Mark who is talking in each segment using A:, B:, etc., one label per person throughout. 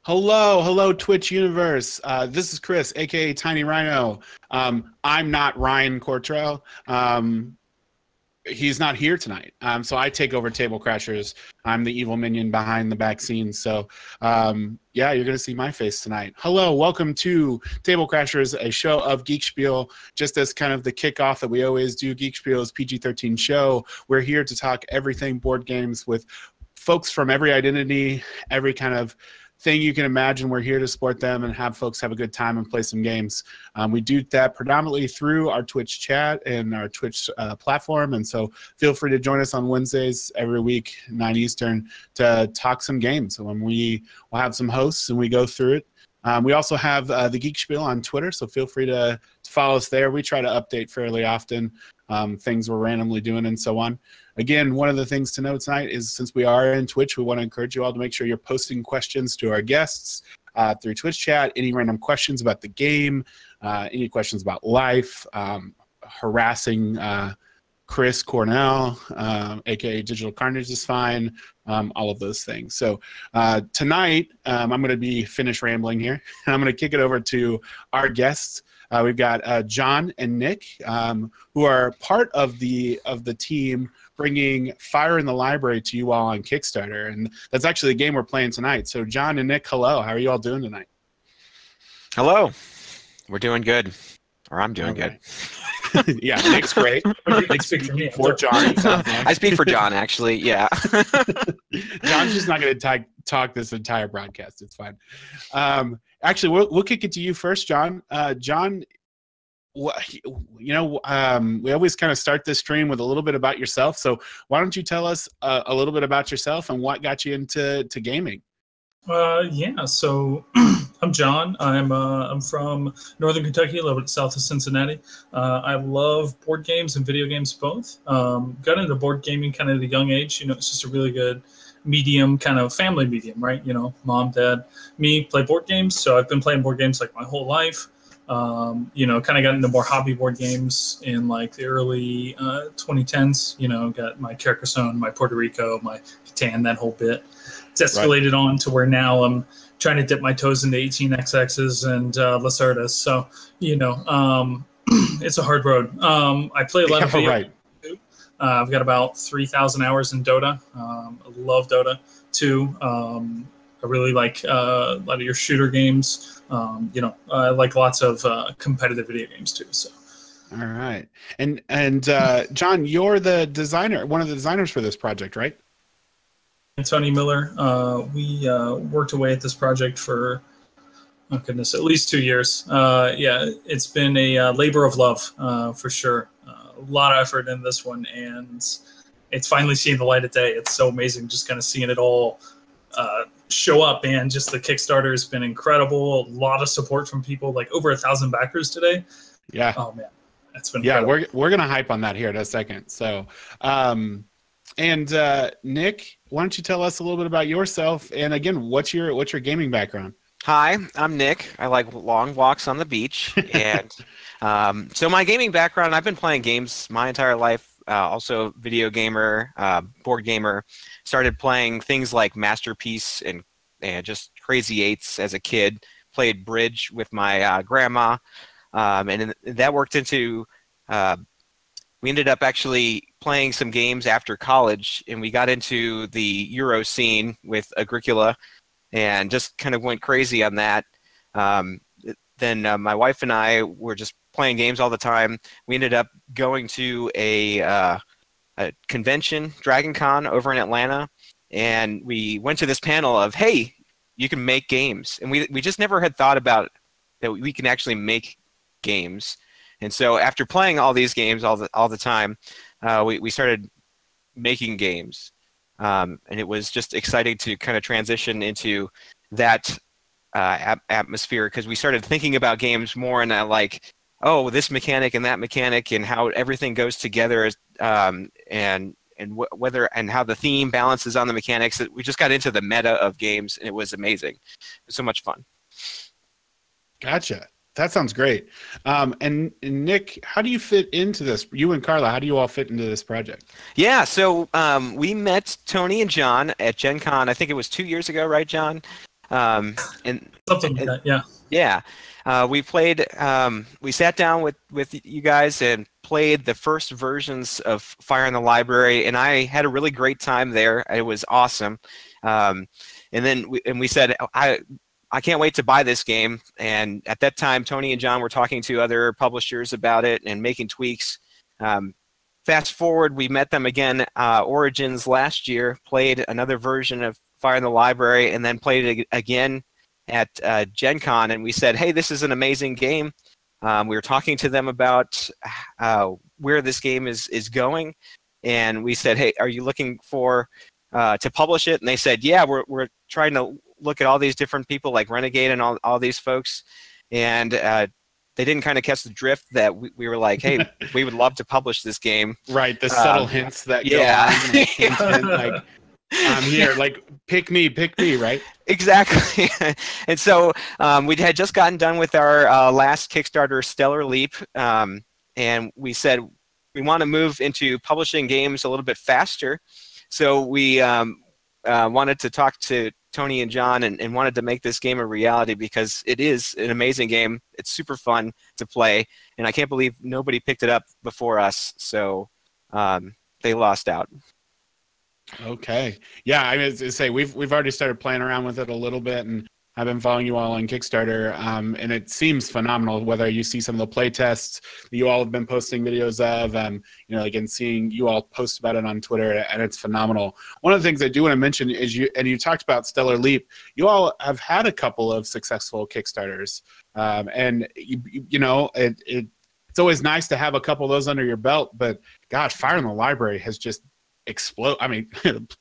A: Hello, Twitch universe. This is Chris, aka Tiny Rhino. I'm not Ryan Cortrell. He's not here tonight, so I take over Table Crashers. I'm the evil minion behind the back scenes. So, yeah, you're gonna see my face tonight. Hello, welcome to Table Crashers, a show of Geek Spiel. Just as kind of the kickoff that we always do, Geek Spiel is PG-13 show. We're here to talk everything board games with folks from every identity, every kind of thing you can imagine. We're here to support them and have folks have a good time and play some games. We do that predominantly through our Twitch chat and our Twitch platform, and so feel free to join us on Wednesdays every week, 9 Eastern, to talk some games. So when we'll have some hosts and we go through it. We also have the Geek Spiel on Twitter, so feel free to follow us there. We try to update fairly often things we're randomly doing and so on. Again, one of the things to note tonight is since we are in Twitch, we want to encourage you all to make sure you're posting questions to our guests through Twitch chat, any random questions about the game, any questions about life, harassing Chris Cornell, aka Digital Carnage is fine, all of those things. So tonight, I'm going to be finished rambling here, and I'm going to kick it over to our guests. We've got John and Nick, who are part of the team bringing Fire in the Library to you all on Kickstarter, and that's actually the game we're playing tonight. So John and Nick, hello. How are you all doing tonight?
B: Hello. We're doing good. Or I'm doing good.
A: Yeah, Nick's great.
C: Nick speak for me.
A: For John.
B: I speak for John, actually. Yeah.
A: John's just not going to talk this entire broadcast. It's fine. Actually, we'll kick it to you first, John. John, we always kind of start this stream with a little bit about yourself. So why don't you tell us a little bit about yourself and what got you into gaming?
C: Yeah, so I'm John. I'm from Northern Kentucky, a little bit south of Cincinnati. I love board games and video games both. Got into board gaming kind of at a young age. It's just a really good medium, kind of family medium, right? Mom, dad, me play board games. So I've been playing board games like my whole life. Kind of got into more hobby board games in like the early 2010s. Got my Carcassonne, my Puerto Rico, my Catan, that whole bit. It's escalated on to where now I'm trying to dip my toes into 18xx's and Lacerdas. So, it's a hard road. I play a lot of video games too. I've got about 3,000 hours in Dota. I love Dota too. I really like a lot of your shooter games. I like lots of competitive video games too. So.
A: All right. And John, you're the designer, one of the designers for this project, right?
C: Tony Miller. We worked away at this project for, oh goodness, at least 2 years. Yeah, it's been a labor of love for sure. A lot of effort in this one, and it's finally seeing the light of day. It's so amazing just kind of seeing it all show up, and just the Kickstarter has been incredible. A lot of support from people, like over 1,000 backers today.
A: Yeah.
C: Oh man, it's been
A: incredible.
C: Yeah,
A: we're gonna hype on that here in a second. So. And Nick, why don't you tell us a little bit about yourself? And again, what's your gaming background?
B: Hi, I'm Nick. I like long walks on the beach. And so my gaming background, I've been playing games my entire life. Also video gamer, board gamer. Started playing things like Masterpiece and just Crazy Eights as a kid. Played bridge with my grandma. And that worked into... we ended up actually playing some games after college, and we got into the Euro scene with Agricola and just kind of went crazy on that. Then my wife and I were just playing games all the time. We ended up going to a convention, Dragon Con, over in Atlanta, and we went to this panel of, hey, you can make games. And we just never had thought about that we can actually make games. And so after playing all these games all the time, we started making games. And it was just exciting to kind of transition into that atmosphere, because we started thinking about games more in like, oh, this mechanic and that mechanic and how everything goes together, and whether and how the theme balances on the mechanics. We just got into the meta of games, and it was amazing. It was so much fun.
A: Gotcha. That sounds great. And Nick, how do you fit into this? You and Carla, how do you all fit into this project?
B: Yeah, so we met Tony and John at Gen Con. I think it was 2 years ago, right, John? And
C: Something like that, yeah.
B: yeah, we played. We sat down with you guys and played the first versions of Fire in the Library, and I had a really great time there. It was awesome. And then we said, I can't wait to buy this game. And at that time, Tony and John were talking to other publishers about it and making tweaks. Fast forward, we met them again, Origins last year, played another version of Fire in the Library, and then played it again at Gen Con, and we said, hey, this is an amazing game. We were talking to them about where this game is going, and we said, hey, are you looking for to publish it? And they said, yeah, we're trying to look at all these different people like Renegade and all these folks, and they didn't kind of catch the drift that we were like, hey, we would love to publish this game.
A: Right, the subtle hints that go on, like, I'm here, like, pick me, right?
B: Exactly. And so we had just gotten done with our last Kickstarter, Stellar Leap, and we said we want to move into publishing games a little bit faster. So we wanted to talk to Tony and John and wanted to make this game a reality because it is an amazing game. It's super fun to play, and I can't believe nobody picked it up before us, so they lost out.
A: Okay. Yeah, I mean, to say we've already started playing around with it a little bit, and I've been following you all on Kickstarter, and it seems phenomenal. Whether you see some of the play tests that you all have been posting videos of, you know, again, seeing you all post about it on Twitter, and it's phenomenal. One of the things I do want to mention is you talked about Stellar Leap. You all have had a couple of successful Kickstarters, and you know, it's always nice to have a couple of those under your belt. But gosh, Fire in the Library has just explode. I mean,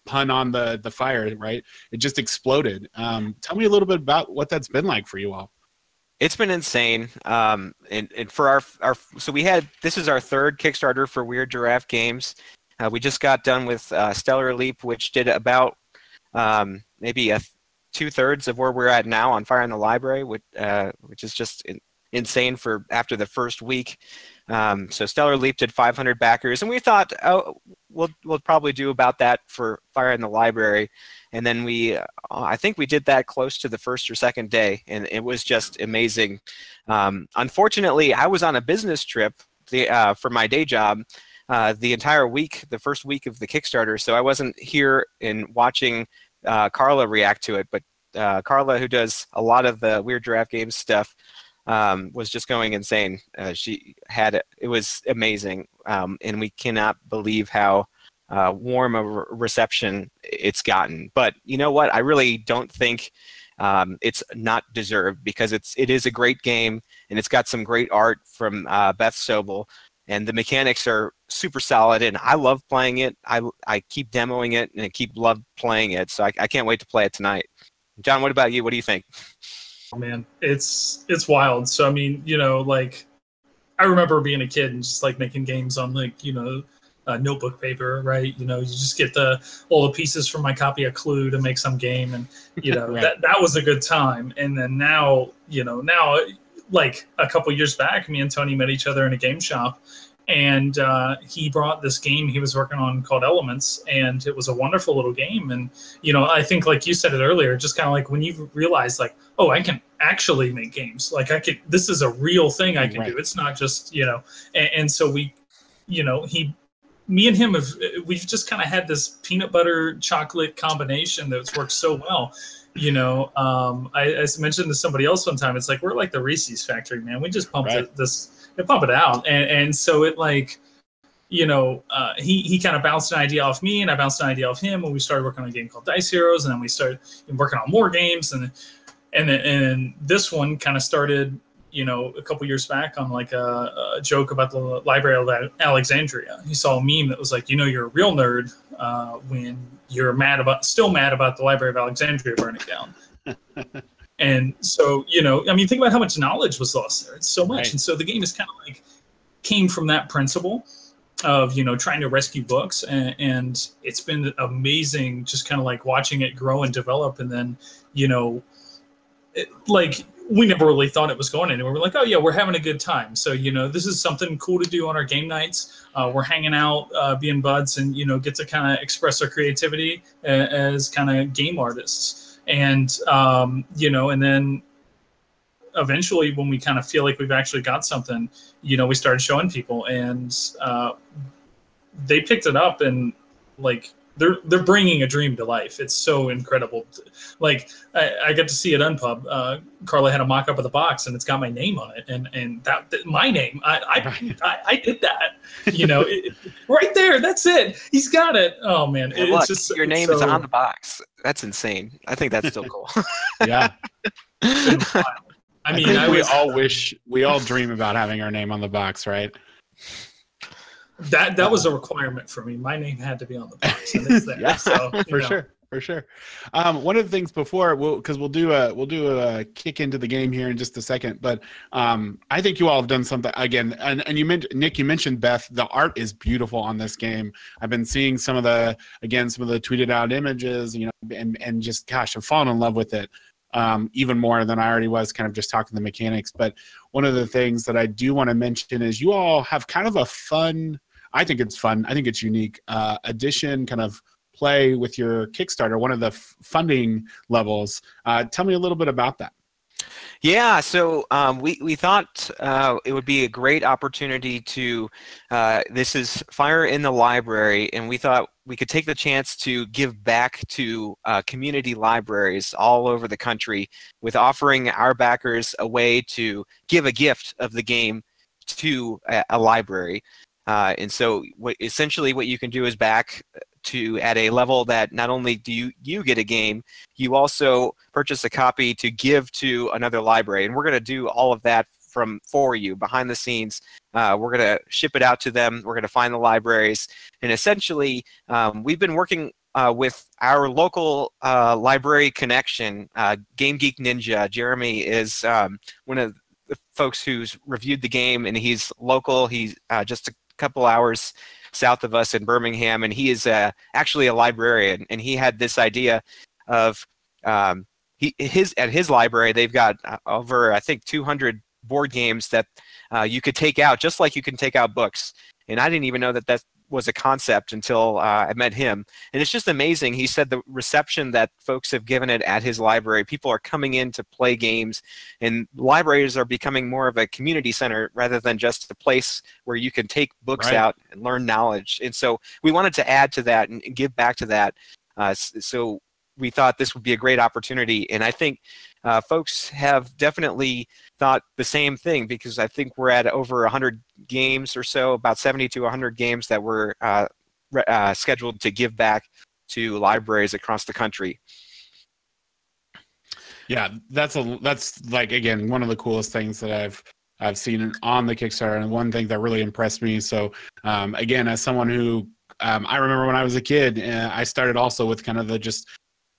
A: pun on the fire, right? It just exploded. Tell me a little bit about what that's been like for you all.
B: It's been insane. And for our so this is our third Kickstarter for Weird Giraffe Games. We just got done with Stellar Leap, which did about maybe 2/3 of where we're at now on Fire in the Library, which is just insane for after the first week. So Stellar Leap did 500 backers, and we thought, oh, we'll probably do about that for Fire in the Library. And then I think we did that close to the first or second day, and it was just amazing. Unfortunately, I was on a business trip for my day job the entire week, the first week of the Kickstarter, so I wasn't here and watching Carla react to it, but Carla, who does a lot of the Weird Giraffe Games stuff, was just going insane. She had it was amazing, and we cannot believe how warm a reception it's gotten. But you know what? I really don't think it's not deserved, because it is a great game, and it's got some great art from Beth Sobel, and the mechanics are super solid, and I love playing it. I keep demoing it, and I love playing it, so I can't wait to play it tonight. John, what about you? What do you think?
C: Oh, man, it's wild. So I mean, you know, like, I remember being a kid and just like making games on, like, you know, notebook paper, right? You know, you just get all the pieces from my copy of Clue to make some game, and you know,
A: Right.
C: that was a good time. And then now, you know, like a couple years back, me and Tony met each other in a game shop, and he brought this game he was working on called Elements, and it was a wonderful little game. And you know, I think, like you said it earlier, just kind of like when you realize, like, oh, I can actually make games. Like, this is a real thing I can
A: Right.
C: do. It's not just, you know. And so we, you know, me and him we've just kind of had this peanut butter chocolate combination that's worked so well. You know, I mentioned to somebody else one time, it's like we're like the Reese's factory, man. We just pump
A: Right.
C: pump it out, and so it, like, you know, he kind of bounced an idea off me, and I bounced an idea off him, and we started working on a game called Dice Heroes, and then we started working on more games, and this one kind of started, you know, a couple years back on like a joke about the Library of Alexandria. He saw a meme that was like, you know, you're a real nerd when you're still mad about the Library of Alexandria burning down. And so, you know, I mean, think about how much knowledge was lost there. It's so much.
A: Right.
C: And so the game is kind of like came from that principle of, you know, trying to rescue books. And it's been amazing just kind of like watching it grow and develop. And then, you know, like, we never really thought it was going anywhere. We're like, oh yeah, we're having a good time. So, you know, this is something cool to do on our game nights. We're hanging out, being buds, and, you know, get to kind of express our creativity as kind of game artists. And and then eventually, when we kind of feel like we've actually got something, we started showing people, and they picked it up, and like they're bringing a dream to life. It's so incredible. Like I got to see at Unpub. Carla had a mock-up of the box, and it's got my name on it, and that my name. I did that. Right there. That's it. He's got it. Oh man,
B: and look, your name is on the box. That's insane. I think that's still cool.
A: Yeah.
C: I mean,
A: we all dream about having our name on the box, right?
C: That was a requirement for me. My name had to be on the box, and it's there.
A: Yeah,
C: so,
A: for sure. One of the things before, because we'll do a kick into the game here in just a second, but I think you all have done something again. And you mentioned Nick, you mentioned Beth. The art is beautiful on this game. I've been seeing some of the tweeted out images, and just gosh, I've fallen in love with it. Even more than I already was, kind of just talking the mechanics. But one of the things that I do want to mention is you all have kind of a fun, I think it's fun, I think it's unique, addition kind of play with your Kickstarter, one of the funding levels. Tell me a little bit about that.
B: Yeah, so we thought it would be a great opportunity to, this is Fire in the Library, and we thought we could take the chance to give back to community libraries all over the country with offering our backers a way to give a gift of the game to a library. And so essentially what you can do is back to at a level that not only do you get a game, you also purchase a copy to give to another library. And we're going to do all of that for you behind the scenes. We're going to ship it out to them. We're going to find the libraries. And essentially, we've been working with our local library connection, Game Geek Ninja. Jeremy is one of the folks who's reviewed the game, and he's local. He's just a couple hours south of us in Birmingham, and he is actually a librarian, and he had this idea of at his library they've got over, I think, 200 board games that you could take out, just like you can take out books. And I didn't even know that was a concept until I met him. And it's just amazing. He said the reception that folks have given it at his library, people are coming in to play games, and libraries are becoming more of a community center rather than just a place where you can take books out and learn knowledge. And so we wanted to add to that and give back to that. So we thought this would be a great opportunity. And I think folks have definitely thought the same thing, because I think we're at over 100 games or so, about 70 to 100 games that we're scheduled to give back to libraries across the country.
A: Yeah, that's like, again, one of the coolest things that I've seen on the Kickstarter, and one thing that really impressed me. So again, as someone who I remember when I was a kid, I started also with kind of the just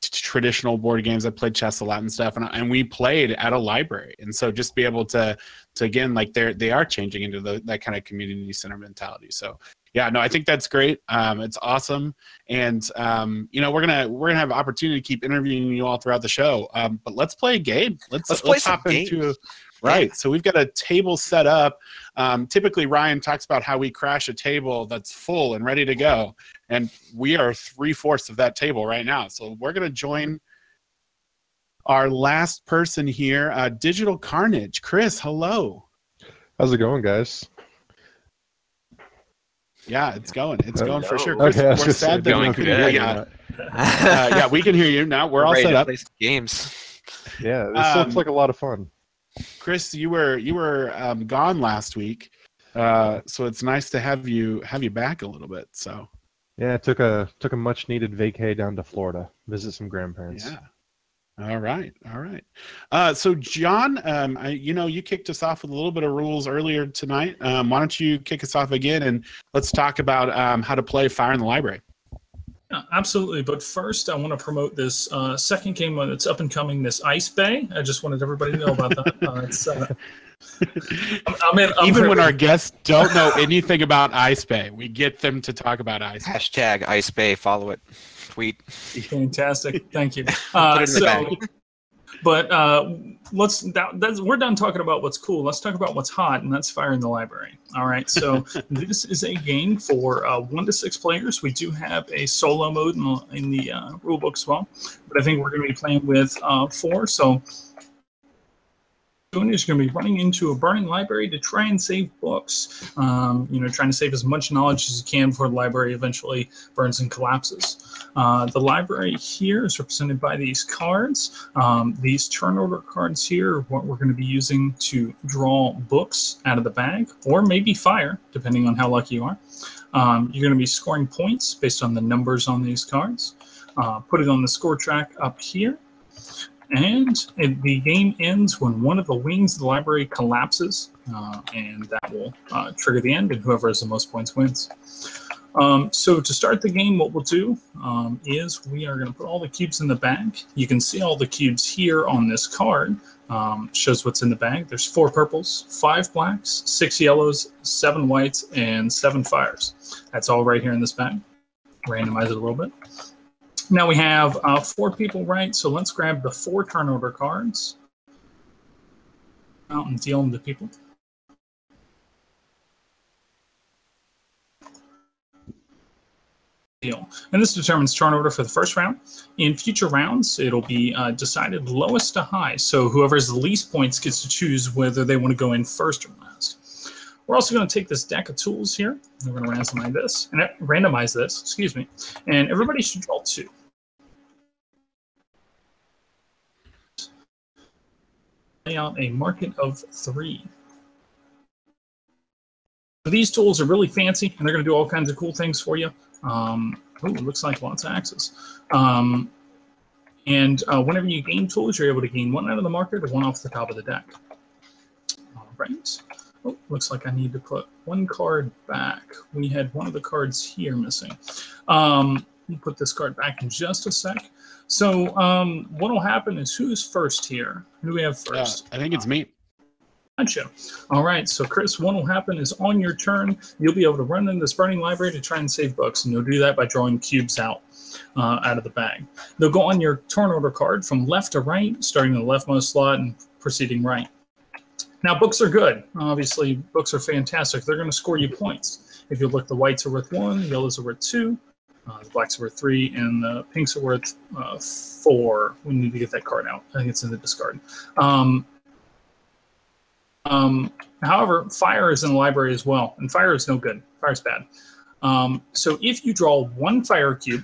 A: traditional board games. I played chess a lot and stuff, and we played at a library. And so just be able to again, like they are changing into that kind of community center mentality. So yeah, no, I think that's great. It's awesome. And we're gonna have an opportunity to keep interviewing you all throughout the show. But let's play a game. Let's
B: play some
A: hop
B: games.
A: into Right. So we've got a table set up. Typically, Ryan talks about how we crash a table that's full and ready to go. And we are 3/4 of that table right now. So we're going to join our last person here, Digital Carnage. Chris, hello.
D: How's it going, guys?
A: Yeah, it's going. It's going for sure.
D: Chris,
A: okay, we're sad that we couldn't hear you. Yeah, we can hear you now. We're all set up.
B: Play some games.
D: Yeah, this looks like a lot of fun.
A: Chris, you were gone last week, so it's nice to have you back a little bit. So
D: yeah, I took a much needed vacay down to Florida, visit some grandparents.
A: Yeah. All right. So John, you kicked us off with a little bit of rules earlier tonight. Why don't you kick us off again, and let's talk about how to play Fire in the Library.
C: Yeah, absolutely. But first, I want to promote this second game that's up and coming, this Ice Bay. I just wanted everybody to know about that.
A: Even when our guests don't know anything about Ice Bay, we get them to talk about Ice Bay.
B: Hashtag Ice Bay, follow it. Tweet.
C: Fantastic. Thank you.
B: Put it in the bag.
C: But we're done talking about what's cool. Let's talk about what's hot, and that's Fire in the Library. All right, so this is a game for 1 to 6 players. We do have a solo mode in the rulebook as well, but I think we're going to be playing with 4. So is going to be running into a burning library to try and save books. Trying to save as much knowledge as you can before the library eventually burns and collapses. The library here is represented by these cards. These turn order cards here are what we're going to be using to draw books out of the bag, or maybe fire, depending on how lucky you are. You're going to be scoring points based on the numbers on these cards. Put it on the score track up here. And the game ends when one of the wings of the library collapses, and that will trigger the end, and whoever has the most points wins. So to start the game, what we'll do is we are going to put all the cubes in the bag. You can see all the cubes here on this card. Shows what's in the bag. There's 4 purples, 5 blacks, 6 yellows, 7 whites, and 7 fires. That's all right here in this bag. Randomize it a little bit. Now we have 4 people, right? So let's grab the 4 turn order cards out and deal them to people. Deal. And this determines turn order for the first round. In future rounds, it'll be decided lowest to high. So whoever has the least points gets to choose whether they want to go in first or last. We're also going to take this deck of tools here. We're going to randomize this, excuse me, and everybody should draw 2. Lay out a market of 3. So these tools are really fancy, and they're going to do all kinds of cool things for you. It looks like lots of axes. Whenever you gain tools, you're able to gain 1 out of the market or 1 off the top of the deck. All right. Oh, looks like I need to put 1 card back. We had one of the cards here missing. We'll put this card back in just a sec. So what will happen is, who's first here? Who do we have first?
A: I think it's me.
C: Gotcha. All right, so Chris, what will happen is on your turn, you'll be able to run in this burning library to try and save books, and you'll do that by drawing cubes out of the bag. They'll go on your turn order card from left to right, starting in the leftmost slot and proceeding right. Now, books are good. Obviously, books are fantastic. They're going to score you points. If you look, the whites are worth 1, the yellows are worth 2, the blacks are worth 3, and the pinks are worth 4. We need to get that card out. I think it's in the discard. However, fire is in the library as well, and fire is no good. Fire is bad. So if you draw 1 fire cube,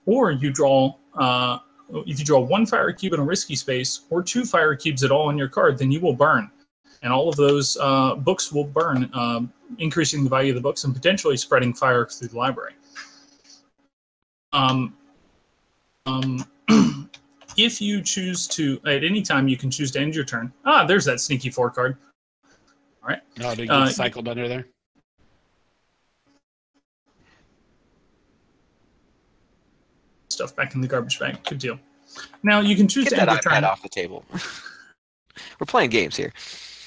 C: or you draw if you draw 1 fire cube in a risky space, or 2 fire cubes at all on your card, then you will burn. And all of those books will burn, increasing the value of the books and potentially spreading fire through the library. If you choose to, at any time, you can choose to end your turn. There's that sneaky 4 card. All right.
A: Oh, did it get cycled under there?
C: Stuff back in the garbage bag. Good deal. Now you can choose to end your turn.
B: Get that iPad off the table. We're playing games here.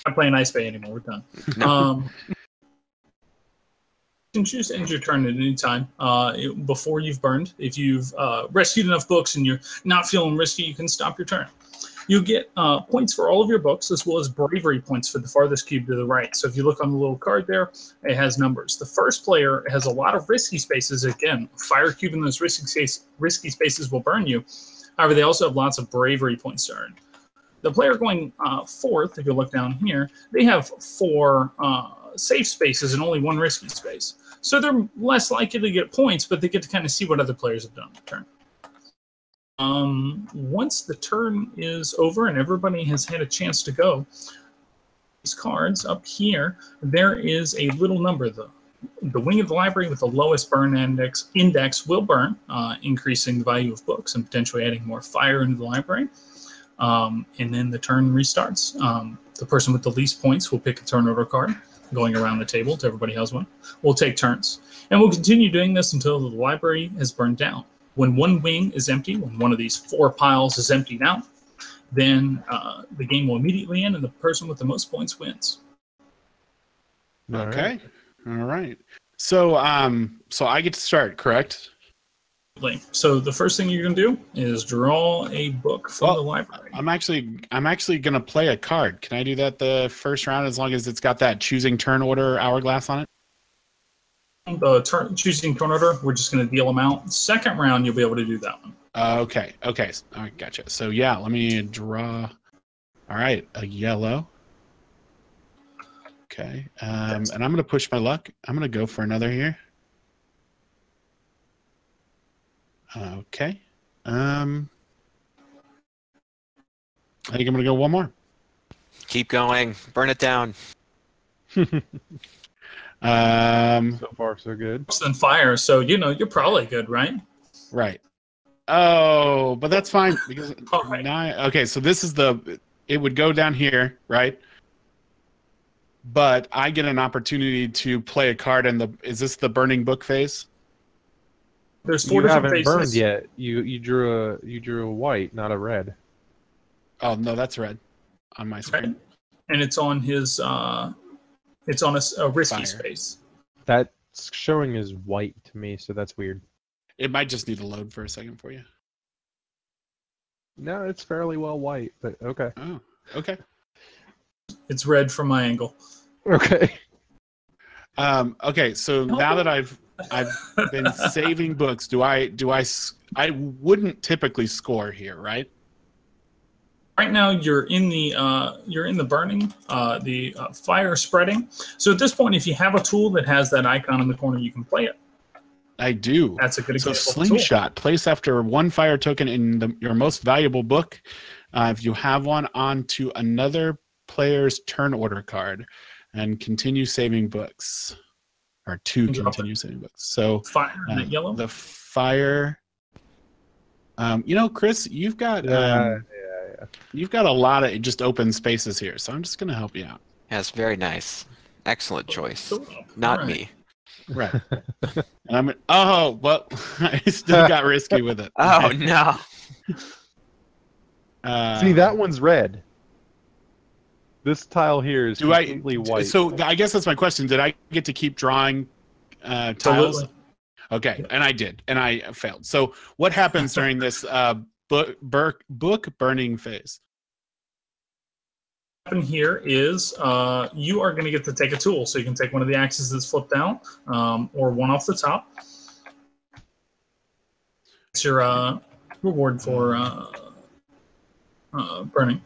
C: I'm not playing Ice Bay anymore. We're done. No. You can choose to end your turn at any time before you've burned. If you've rescued enough books and you're not feeling risky, you can stop your turn. You get points for all of your books, as well as bravery points for the farthest cube to the right. So if you look on the little card there, it has numbers. The first player has a lot of risky spaces. Again, fire cube in those risky spaces will burn you. However, they also have lots of bravery points to earn. The player going fourth, if you look down here, they have 4 safe spaces and only 1 risky space. So they're less likely to get points, but they get to kind of see what other players have done on the turn. Once the turn is over and everybody has had a chance to go, these cards up here, there is a little number. The wing of the library with the lowest burn index will burn, increasing the value of books and potentially adding more fire into the library. And then the turn restarts. The person with the least points will pick a turn order card, going around the table to everybody has one. We'll take turns. And we'll continue doing this until the library has burned down. When 1 wing is empty, when one of these 4 piles is emptied out, then the game will immediately end and the person with the most points wins.
A: Okay. All right. So so I get to start, correct?
C: So the first thing you're going to do is draw a book from the library.
A: I'm actually going to play a card. Can I do that the first round as long as it's got that choosing turn order hourglass on it?
C: The choosing turn order, we're just going to deal them out. Second round, you'll be able to do that one.
A: Okay. All right, gotcha. So yeah, let me draw. All right, a yellow. Okay, and I'm going to push my luck. I'm going to go for another here. Okay. I think I'm going to go one more.
B: Keep going. Burn it down.
D: So far, so good.
C: Worse than fire, so you're probably good, right?
A: Right. Oh, but that's fine because
C: Right.
A: okay, so this is it would go down here, right? But I get an opportunity to play a card is this the burning book phase?
C: There's 4
D: You
C: different
D: haven't
C: phases.
D: burned yet. You drew a white, not a red.
A: Oh no, that's red on my screen.
C: Right. And it's on his it's on a risky
A: Fire.
C: space.
D: That's showing as white to me, so that's weird.
A: It might just need to load for a second for you.
D: No, it's fairly well white, but okay.
A: Oh, okay.
C: It's red from my angle.
D: Okay.
A: Okay, so now that I've been saving books, I wouldn't typically score here, right?
C: Right now, you're in the burning, the fire spreading. So at this point, if you have a tool that has that icon in the corner, you can play it.
A: I do.
C: That's a good
A: So
C: example. of a
A: slingshot, place after one fire token in your most valuable book. If you have one, onto another player's turn order card, and continue saving books, or to continue saving books. So
C: fire in that yellow.
A: The fire. Chris, you've got you've got a lot of just open spaces here, so I'm just going to help you out.
B: That's very nice. Excellent choice. Not me.
A: Right. And I still got risky with it.
B: Oh no.
D: See, that one's red. This tile here is completely white.
A: So I guess that's my question. Did I get to keep drawing tiles?
C: Absolutely.
A: Okay, and I did, and I failed. So what happens during this book burning phase?
C: What happened here is you are going to get to take a tool. So you can take one of the axes that's flipped down, or one off the top. It's your reward for burning.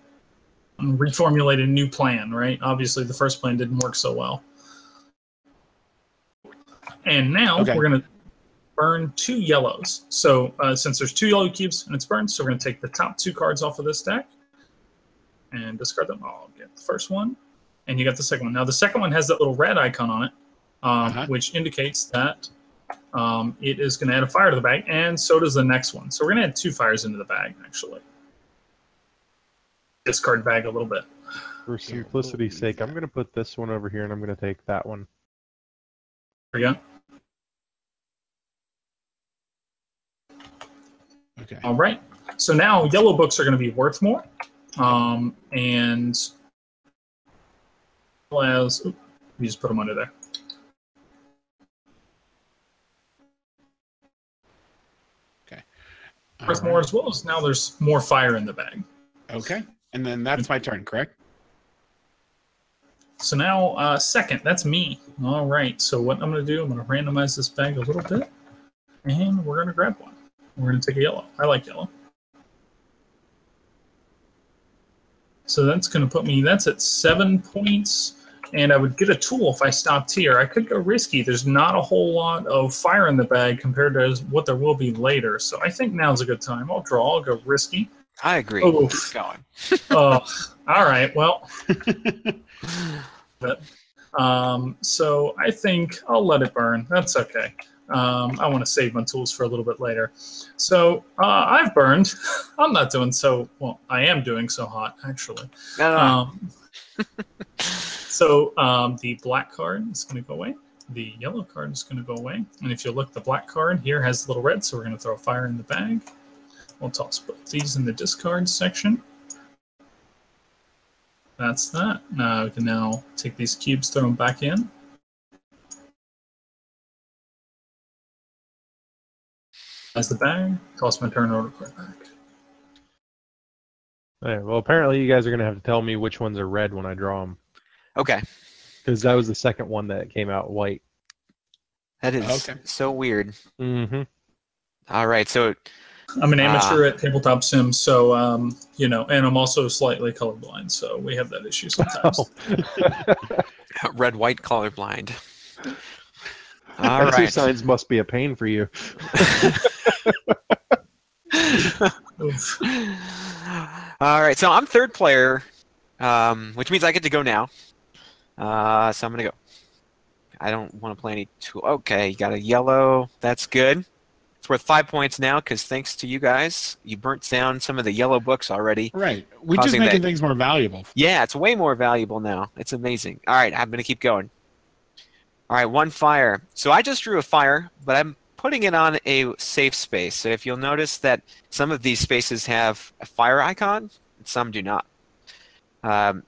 C: Reformulate a new plan, right? Obviously, the first plan didn't work so well. And now we're going to burn 2 yellows. So since there's 2 yellow cubes and it's burned, so we're going to take the top 2 cards off of this deck and discard them. I'll get the first one, and you got the second one. Now, the second one has that little red icon on it, which indicates that it is going to add a fire to the bag, and so does the next one. So we're going to add 2 fires into the bag, actually. Discard bag a little bit.
D: For simplicity's sake, I'm going to put this one over here, and I'm going to take that one.
C: There we go.
A: Okay.
C: All right. So now yellow books are going to be worth more. And as you just put them under there.
A: Okay.
C: Worth more as well as now there's more fire in the bag.
A: Okay. And then that's my turn, correct?
C: So now second, that's me. All right. So what I'm going to do, I'm going to randomize this bag a little bit, and we're going to grab one. We're going to take a yellow. I like yellow. So that's going to put me, that's at 7 points, and I would get a tool if I stopped here. I could go risky. There's not a whole lot of fire in the bag compared to what there will be later. So I think now's a good time. I'll draw. I'll go risky.
B: I agree.
C: Oh.
B: Keep going.
C: Oh, all right. Well, so I think I'll let it burn. That's okay. I want to save my tools for a little bit later. So I've burned. I'm not doing so well. I am doing so hot, actually.
B: No.
C: So the black card is going to go away. The yellow card is going to go away. And if you look, the black card here has a little red, so we're going to throw a fire in the bag. We'll toss both these in the discard section. That's that. Now we can now take these cubes, throw them back in. As the bag, toss my turn order card back.
D: Alright, well, apparently you guys are going to have to tell me which ones are red when I draw them.
B: Okay.
D: Because that was the second one that came out white.
B: That is so weird.
D: Mm-hmm.
B: All right, so
C: I'm an amateur at Tabletop Sim, so and I'm also slightly colorblind, so we have that issue sometimes.
B: red, white, colorblind. All right.
D: Exercise must be a pain for you.
B: All right, so I'm third player, which means I get to go now. So I'm gonna go. I don't want to play any tool. Okay, you got a yellow. That's good. It's worth 5 points now because thanks to you guys, you burnt down some of the yellow books already.
A: Right. We're just making things more valuable.
B: Yeah, it's way more valuable now. It's amazing. All right, I'm going to keep going. All right, 1 fire. So I just drew a fire, but I'm putting it on a safe space. So if you'll notice that some of these spaces have a fire icon, and some do not.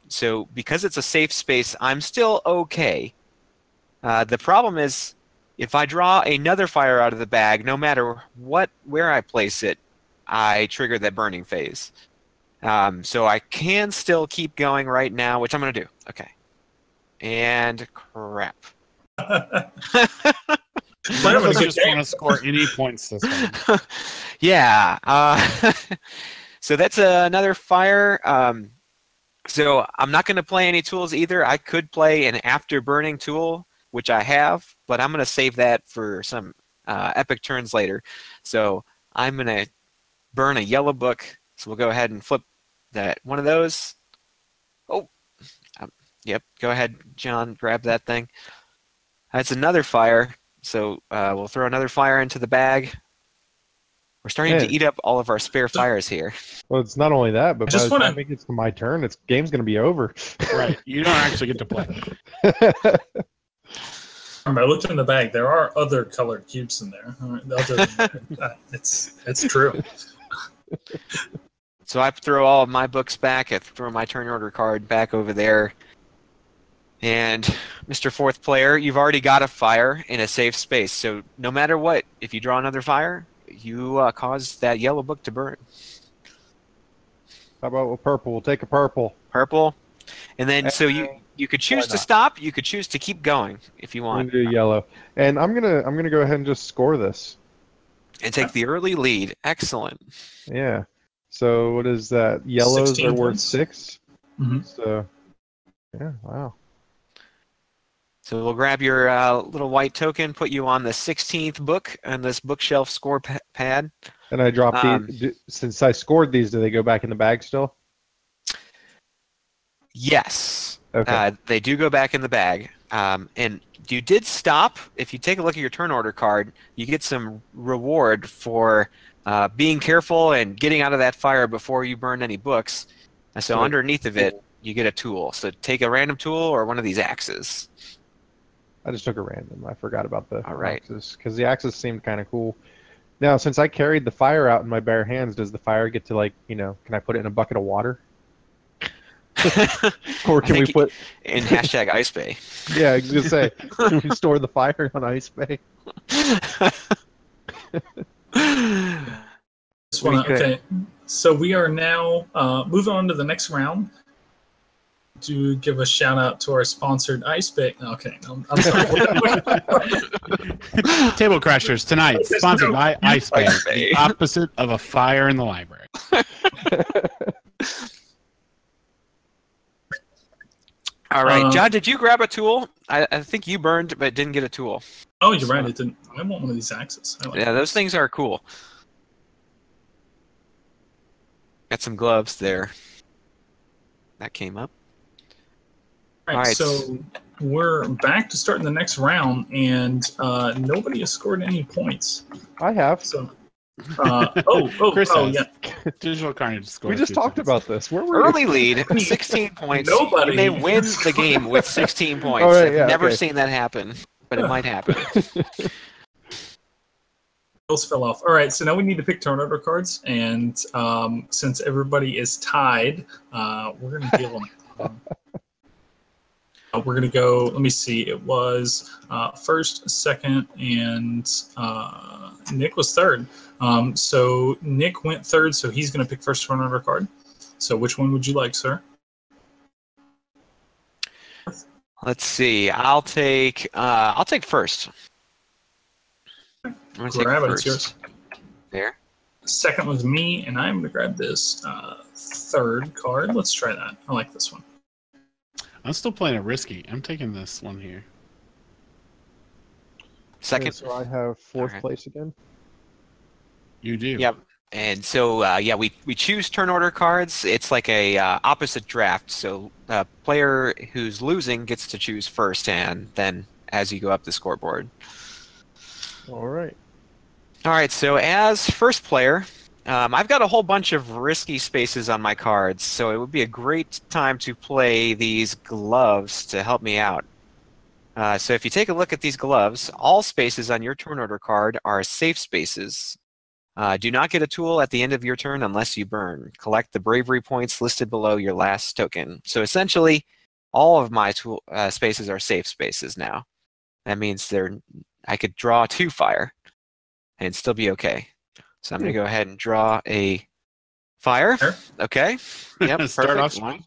B: So because it's a safe space, I'm still okay. The problem is, if I draw another fire out of the bag, no matter where I place it, I trigger that burning phase. So I can still keep going right now, which I'm going to do. Okay. And crap.
C: But
A: None of us just want to score any points this one.
B: Yeah. So that's another fire. So I'm not going to play any tools either. I could play an after-burning tool, which I have, but I'm going to save that for some epic turns later. So I'm going to burn a yellow book. So we'll go ahead and flip that one of those. Oh, yep. Go ahead, John. Grab that thing. That's another fire. So we'll throw another fire into the bag. We're starting to eat up all of our spare fires here.
D: Well, it's not only that, but by
C: just
D: the time it gets to my turn, game's going to be over.
A: Right. You don't actually get to play.
C: I looked in the bag. There are other colored cubes in there. It's true.
B: So I throw all of my books back. I throw my turn order card back over there. And Mr. Fourth Player, you've already got a fire in a safe space. So no matter what, if you draw another fire, you cause that yellow book to burn.
D: How about a purple? We'll take a purple.
B: Purple. And then so you could choose to stop. You could choose to keep going if you want.
D: I'm gonna do yellow. And I'm gonna go ahead and just score this.
B: And take the early lead. Excellent.
D: Yeah. So what is that? Yellows are worth 6.
C: Mm-hmm.
D: So yeah, wow.
B: So we'll grab your little white token, put you on the 16th book on this bookshelf score pad.
D: And I dropped these. Since I scored these, do they go back in the bag still?
B: Yes.
D: Okay.
B: They do go back in the bag. And you did stop. If you take a look at your turn order card, you get some reward for being careful and getting out of that fire before you burn any books. And so underneath of it, you get a tool. So take a random tool or one of these axes.
D: I just took a random. I forgot about the
B: right.
D: axes because the axes seemed kind of cool. Now, since I carried the fire out in my bare hands, does the fire get to can I put it in a bucket of water? Or can we put
B: in hashtag Ice Bay?
D: Yeah, I was gonna say, can we store the fire on Ice Bay?
C: Okay, so we are now moving on to the next round. To give a shout out to our sponsored Ice Bay. Okay, no, I'm sorry.
A: Table Crashers tonight, sponsored by Ice Bay, the opposite of a fire in the library.
B: All right, John, did you grab a tool? I think you burned, but didn't get a tool.
C: Oh, you're right. I didn't. I want one of these axes.
B: Yeah, those things are cool. Got some gloves there. That came up.
C: All right, so we're back to starting the next round, and nobody has scored any points.
D: I have.
C: So,
A: Chris
C: yeah.
A: Digital Carnage scored.
D: We just talked about this. Where were
B: early lead, 16 points.
C: Nobody.
B: You may win the game with 16 points.
D: Right,
B: I've never seen that happen, but it might happen.
C: Those fell off. All right, so now we need to pick turn order cards, and since everybody is tied, we're going to deal them. We're going to go, let me see, it was first, second, and Nick was third. So Nick went third, so he's going to pick first turn order card. So which one would you like, sir?
B: Let's see. I'll take first. I'm gonna take
C: Grab it.
B: first.
C: It's yours.
B: There.
C: Second was me, and I'm going to grab this third card. Let's try that. I like this one.
A: I'm still playing it risky. I'm taking this one here.
B: Second.
D: Okay, so I have fourth
B: Alright.
D: place again.
A: You do.
B: Yep. And so we choose turn order cards. It's like a opposite draft. So player who's losing gets to choose first, and then as you go up the scoreboard.
D: All right.
B: All right. So as first player, I've got a whole bunch of risky spaces on my cards. So it would be a great time to play these gloves to help me out. So if you take a look at these gloves, all spaces on your turn order card are safe spaces. Do not get a tool at the end of your turn unless you burn. Collect the bravery points listed below your last token. So essentially, all of my tool spaces are safe spaces now. That means I could draw 2 fire and still be okay. So I'm going to go ahead and draw a fire.
C: Sure.
B: Okay. Yep.
A: Start
B: perfect.
A: off strong.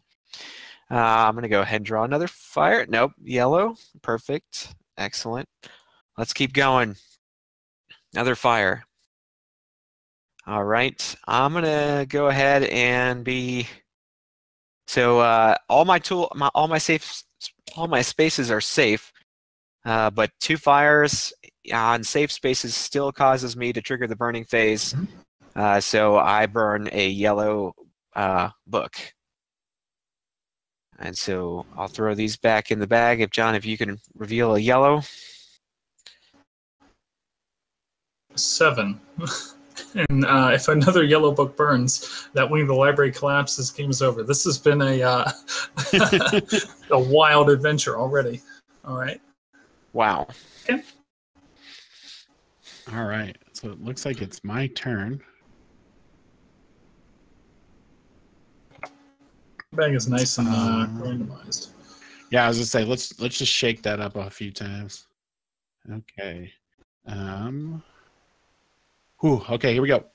B: I'm going to go ahead and draw another fire. Nope. Yellow. Perfect. Excellent. Let's keep going. Another fire. All right. I'm going to go ahead and be... So all my spaces are safe, but 2 fires on safe spaces still causes me to trigger the burning phase. So I burn a yellow book. And so I'll throw these back in the bag. If you can reveal a yellow.
C: 7. And if another yellow book burns, that wing of the library collapses, game is over. This has been a a wild adventure already. All right.
B: Wow.
C: Okay.
A: All right. So it looks like it's my turn.
C: Bag is nice and randomized.
A: Yeah, I was gonna say let's just shake that up a few times. Okay. Okay, here we go.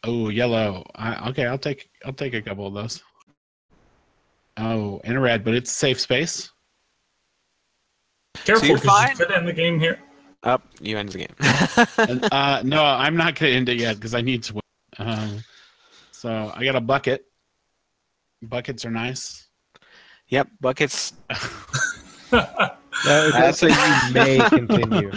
A: Oh, yellow. Okay, I'll take a couple of those. Oh, and a red, but it's a safe space.
C: Careful,
B: you're
C: because
B: fine?
C: you could end the game here.
B: Up, you end the game.
A: And, no, I'm not gonna end it yet because I need to win. So I got a bucket. Buckets are nice.
B: Yep, buckets.
D: That's so you may continue.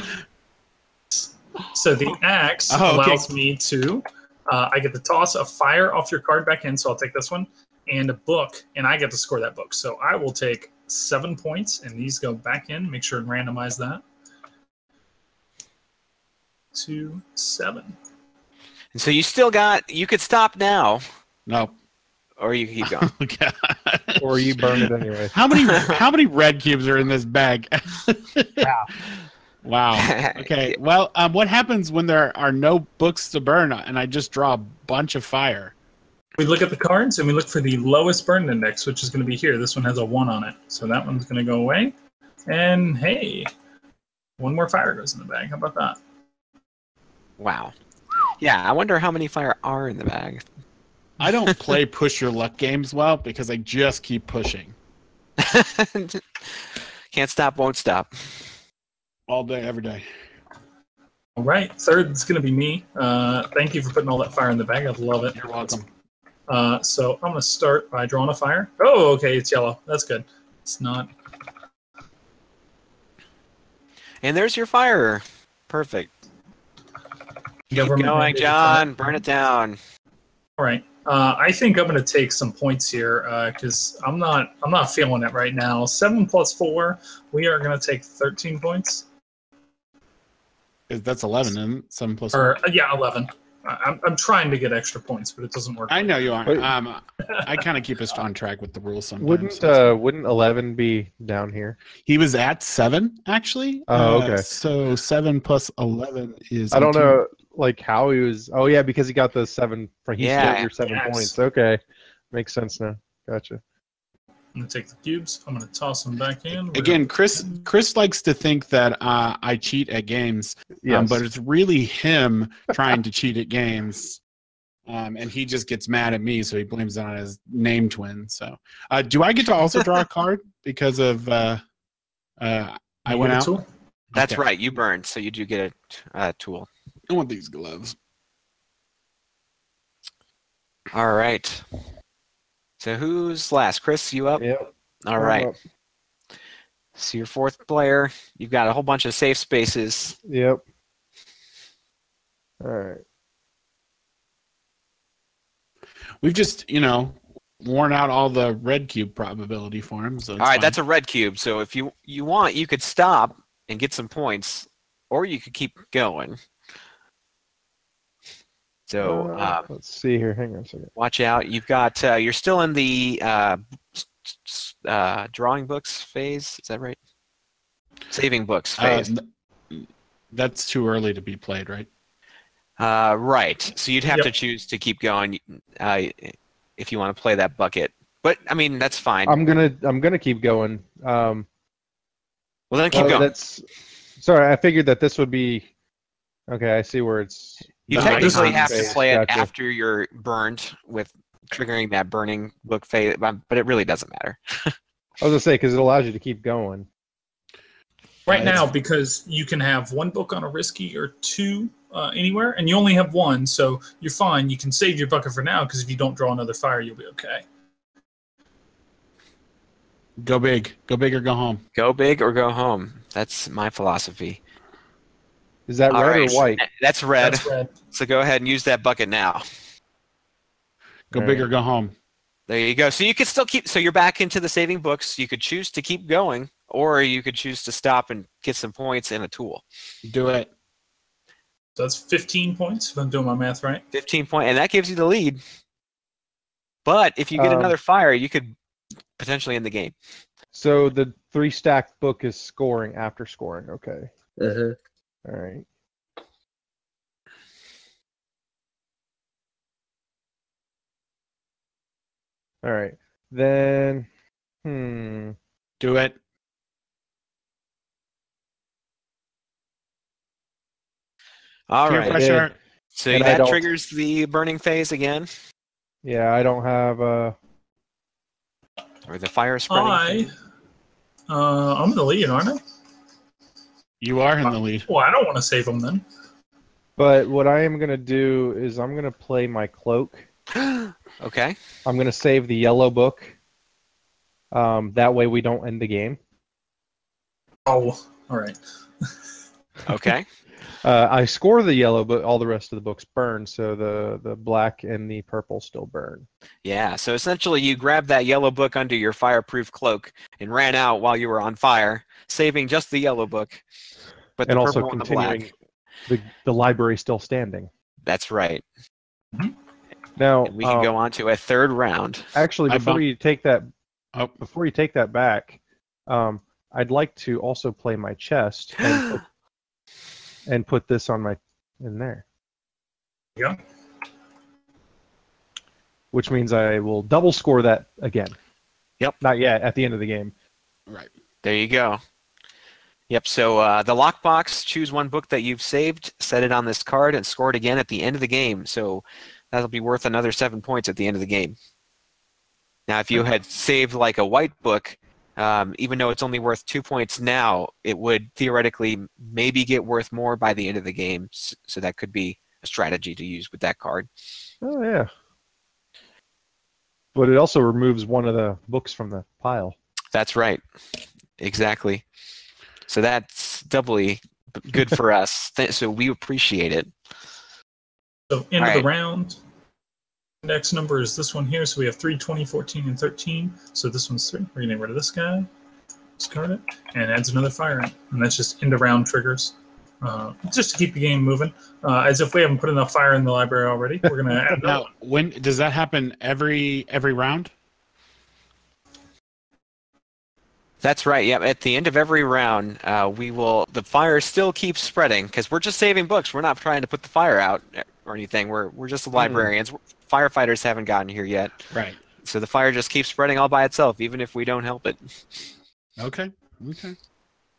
C: So the axe allows me to, I get to toss a fire off your card back in, so I'll take this one, and a book, and I get to score that book. So I will take 7 points, and these go back in. Make sure and randomize that. 2, 7.
B: And so you could stop now,
A: No.
B: or you can keep going.
A: Okay.
D: Or you burn it anyway.
A: How many red cubes are in this bag?
D: Wow.
A: Wow. Okay. Well, what happens when there are no books to burn and I just draw a bunch of fire?
C: We look at the cards and we look for the lowest burn index, which is going to be here. This one has a 1 on it. So that one's going to go away. And hey, 1 more fire goes in the bag. How about that?
B: Wow. Yeah, I wonder how many fire are in the bag.
A: I don't play push your luck games well because I just keep pushing.
B: Can't stop, won't stop.
A: All day, every day.
C: All right. Third is going to be me. Thank you for putting all that fire in the bag. I love it.
A: You're welcome.
C: So I'm going to start by drawing a fire. Oh, okay. It's yellow. That's good. It's not.
B: And there's your fire. Perfect. Keep going,
C: Government-mandated
B: John.
C: fire.
B: Burn it down.
C: All right. I think I'm going to take some points here because I'm not feeling it right now. 7 plus 4, we are going to take 13 points.
A: That's 11, and 7 plus.
C: Or yeah, 11. I'm trying to get extra points, but it doesn't work.
A: I know you aren't.
D: Wait.
A: I kind of keep us on track with the rules sometimes.
D: Wouldn't 11 be down here?
A: He was at 7 actually.
D: Oh, okay.
A: So 7 plus 11 is.
D: I don't
A: 18.
D: know, like how he was. Oh yeah, because he got the 7. He
B: Yeah.
D: scored your 7
C: Yes.
D: points. Okay, makes sense now. Gotcha.
C: I'm going to take the cubes. I'm going to toss them back in.
A: Again, Chris likes to think that I cheat at games,
D: Yes.
A: but it's really him trying to cheat at games. And he just gets mad at me, so he blames it on his name twin. So, do I get to also draw a card because of I went out?
C: Tool?
B: That's
A: Okay.
B: right. You burned, so you do get a tool.
A: I want these gloves.
B: All right. So who's last? Chris, you up?
D: Yep.
B: All right. So your fourth player. You've got a whole bunch of safe spaces.
D: Yep. All right.
A: We've just, worn out all the red cube probability for him. So
B: All right, that's a red cube. So if you want, you could stop and get some points, or you could keep going. So
D: let's see here. Hang on a second.
B: watch out. You've got you're still in the drawing books phase. Is that right? Saving books phase.
A: That's too early to be played, right?
B: Right. So you'd have to choose to keep going if you want to play that bucket. But I mean, that's fine.
D: I'm gonna keep going.
B: Well, then keep going.
D: Sorry, I figured that this would be. Okay, I see where it's.
B: You
A: No,
B: technically have to
D: phase.
B: play it
D: Gotcha.
B: after you're burned with triggering that burning book phase, but it really doesn't matter.
D: I was gonna say because it allows you to keep going.
C: Right now, because you can have one book on a risky or two anywhere, and you only have one, so you're fine. You can save your bucket for now, because if you don't draw another fire, you'll be okay.
A: Go big or go home.
B: Go big or go home. That's my philosophy.
D: Is that
B: All
D: red
B: right.
D: or white?
B: That's red.
C: That's red.
B: So go ahead and use that bucket now.
A: Go
D: All
A: big
D: right.
A: or go home.
B: There you go. So you could still keep. So you're back into the saving books. You could choose to keep going, or you could choose to stop and get some points and a tool.
A: Do it.
C: So that's 15 points, if I'm doing my math right.
B: 15 point, and that gives you the lead. But if you get another fire, you could potentially end the game.
D: So the 3 stacked book is scoring after scoring. Okay.
E: Uh-huh.
D: All right. All right. Then.
A: Do it.
B: All
A: Peer
B: right.
A: pressure.
B: So
D: And I
B: that
D: don't-
B: triggers the burning phase again,
D: Yeah, I don't have.
B: or the fire spreading. phase.
C: I'm in the lead, aren't I?
A: You are in the lead.
C: Well, I don't want to save them then.
D: But what I am gonna do is I'm gonna play my cloak.
B: Okay.
D: I'm gonna save the yellow book. That way we don't end the game.
C: Oh, all right.
B: Okay.
D: I score the yellow, but all the rest of the books burn. So the black and the purple still burn.
B: Yeah. So essentially, you grabbed that yellow book under your fireproof cloak and ran out while you were on fire, saving just the yellow book, but the
D: And also
B: purple and the
D: continuing
B: black.
D: the library still standing.
B: That's right.
D: Now
B: And we can go on to a third round.
D: Actually,
A: I
D: before
A: bump-
D: you take that,
A: Oh.
D: before you take that back, I'd like to also play my chest and put this on in there.
C: Yeah.
D: Which means I will double score that again.
B: Yep.
D: Not yet. At the end of the game.
A: Right.
B: There you go. Yep. So the lockbox, choose one book that you've saved, set it on this card, and score it again at the end of the game. So that'll be worth another 7 points at the end of the game. Now, if you had saved like a white book, even though it's only worth 2 points now, it would theoretically maybe get worth more by the end of the game. So that could be a strategy to use with that card.
D: Oh yeah. But it also removes one of the books from the pile.
B: That's right. Exactly. So that's doubly good for us. So we appreciate it.
C: So end
B: All
C: of the
B: right.
C: round. Next number is this one here. So we have 3, 20, 14, and 13. So this one's 3. We're going to get rid of this guy. Discard it. And adds another fire in. And that's just end of round triggers. Just to keep the game moving. As if we haven't put enough fire in the library already. We're going to add another
A: Now,
C: one.
A: when does that happen? Every round?
B: That's right. Yeah. At the end of every round, the fire still keeps spreading because we're just saving books. We're not trying to put the fire out or anything. We're just the librarians. Firefighters haven't gotten here yet.
A: Right.
B: So the fire just keeps spreading all by itself, even if we don't help it.
A: Okay. Okay.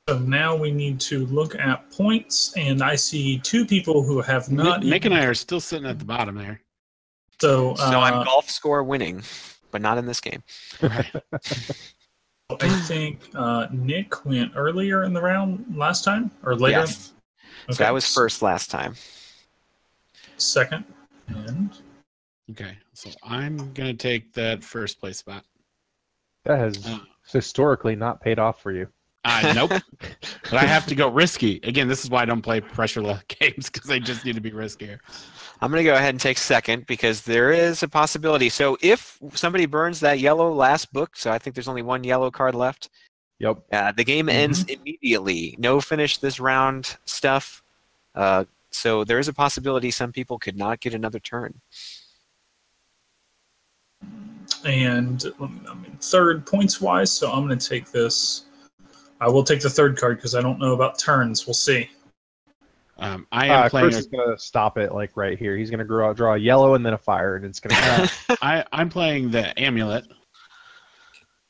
C: So now we need to look at points, and I see 2 people who have not.
A: Nick and I are still sitting at the bottom there.
C: So
B: I'm golf score winning, but not in this game.
A: Right.
C: I think Nick went earlier in the round last time, or later.
B: Yes. So I was first last time.
C: Second, and
A: Okay. So I'm gonna take that first place spot.
D: That has historically not paid off for you.
A: Nope. But I have to go risky. Again, this is why I don't play pressure games, because they just need to be riskier.
B: I'm going to go ahead and take second because there is a possibility. So if somebody burns that yellow last book, so I think there's only 1 yellow card left.
D: Yep.
B: The game ends immediately. No finish this round stuff. So there is a possibility some people could not get another turn.
C: And I'm in third points wise, so I'm going to take this. I will take the third card because I don't know about turns. We'll see.
A: I am playing.
D: Chris is gonna stop it like right here. He's gonna draw a yellow and then a fire, and it's gonna.
A: I'm playing the amulet.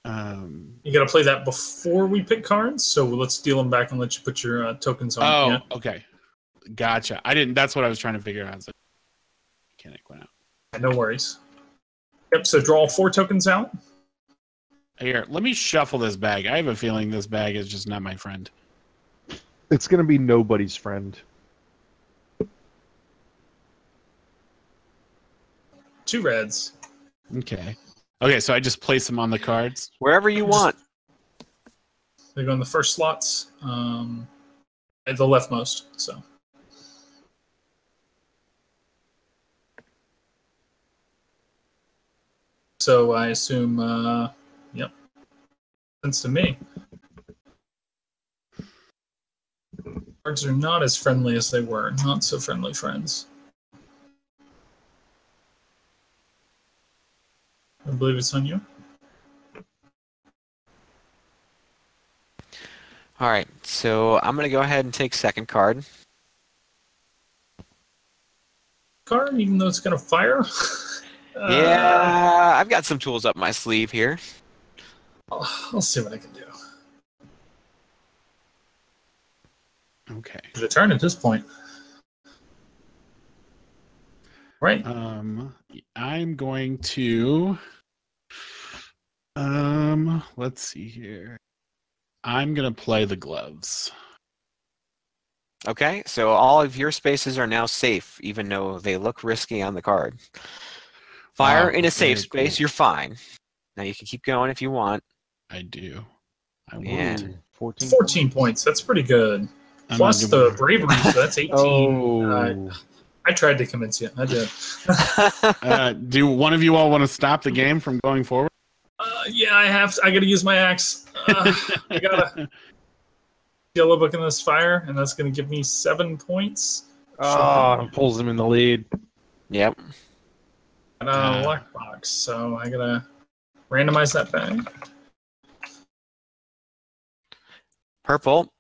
C: You got to play that before we pick cards, so let's deal them back and let you put your tokens on.
A: Oh, okay, gotcha. I didn't. That's what I was trying to figure out. I was like, mechanic went out.
C: No worries. Yep. So draw 4 tokens out.
A: Here, let me shuffle this bag. I have a feeling this bag is just not my friend.
D: It's gonna be nobody's friend.
C: 2 reds.
A: Okay. Okay, so I just place them on the cards.
B: Wherever you want.
C: They go in the first slots, at the leftmost. So I assume, yep. Sense to me. Cards are not as friendly as they were. Not so friendly friends. I believe it's on you.
B: All right, so I'm going to go ahead and take second card.
C: Card, even though it's going to fire?
B: Yeah, I've got some tools up my sleeve here.
C: I'll see what I can do.
A: Okay.
C: It's a turn at this point. Right.
A: I'm going to. Let's see here. I'm gonna play the gloves.
B: Okay, so all of your spaces are now safe, even though they look risky on the card. Fire in a safe space, you're fine. Now you can keep going if you want.
A: I do. I want
B: And
C: 14 points. That's pretty good. Plus the bravery, so that's 18.
D: Oh.
C: I tried to convince you. I did.
A: Do one of you all want to stop the game from going forward?
C: Yeah, I have to. I got to use my axe. I got to yellow book in this fire, and that's going to give me 7 points.
D: Pulls him in the lead.
B: Yep.
C: And a lockbox, so I got to randomize that bag.
B: Purple.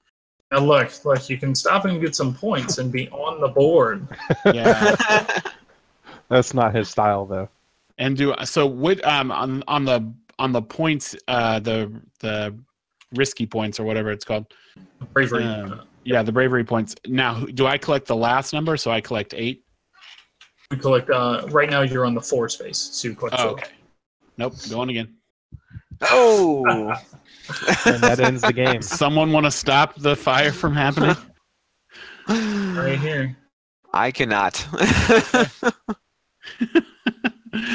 C: Now look, you can stop and get some points and be on the board.
A: Yeah.
D: That's not his style, though.
A: And what on the points, the risky points or whatever it's called.
C: Bravery.
A: Yeah, the bravery points. Now, do I collect the last number? So I collect 8.
C: We collect. Right now, you're on the 4 space, so you collect 4.
A: Okay. Nope. Going again.
B: Oh.
D: And that ends the game.
A: Someone want to stop the fire from happening?
C: Right here.
B: I cannot.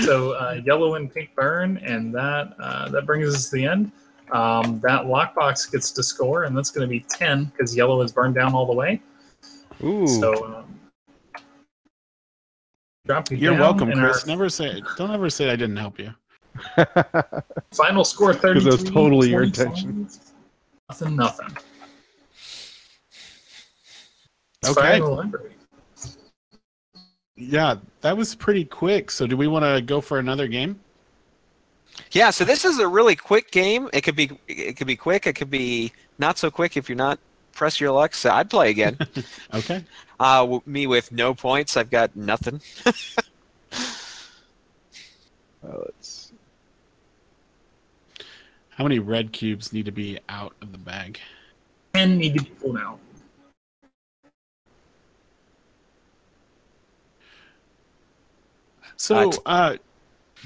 C: So yellow and pink burn, and that brings us to the end. That lockbox gets to score, and that's going to be 10 because yellow is burned down all the way.
D: Ooh.
C: So drop you
A: You're
C: down,
A: welcome,
C: and
A: Chris. Don't ever say I didn't help you.
C: our final score 33.
D: Because that was totally your
C: 25,
D: intention.
C: Nothing. It's
A: Okay.
C: fire in the library.
A: Yeah, that was pretty quick. So do we want to go for another game?
B: Yeah, so this is a really quick game. It could be quick. It could be not so quick if you're not press your luck. So I'd play again.
A: Okay.
B: Me with no points. I've got nothing.
D: Let's see.
A: How many red cubes need to be out of the bag?
C: 10 need to be pulled out.
A: So,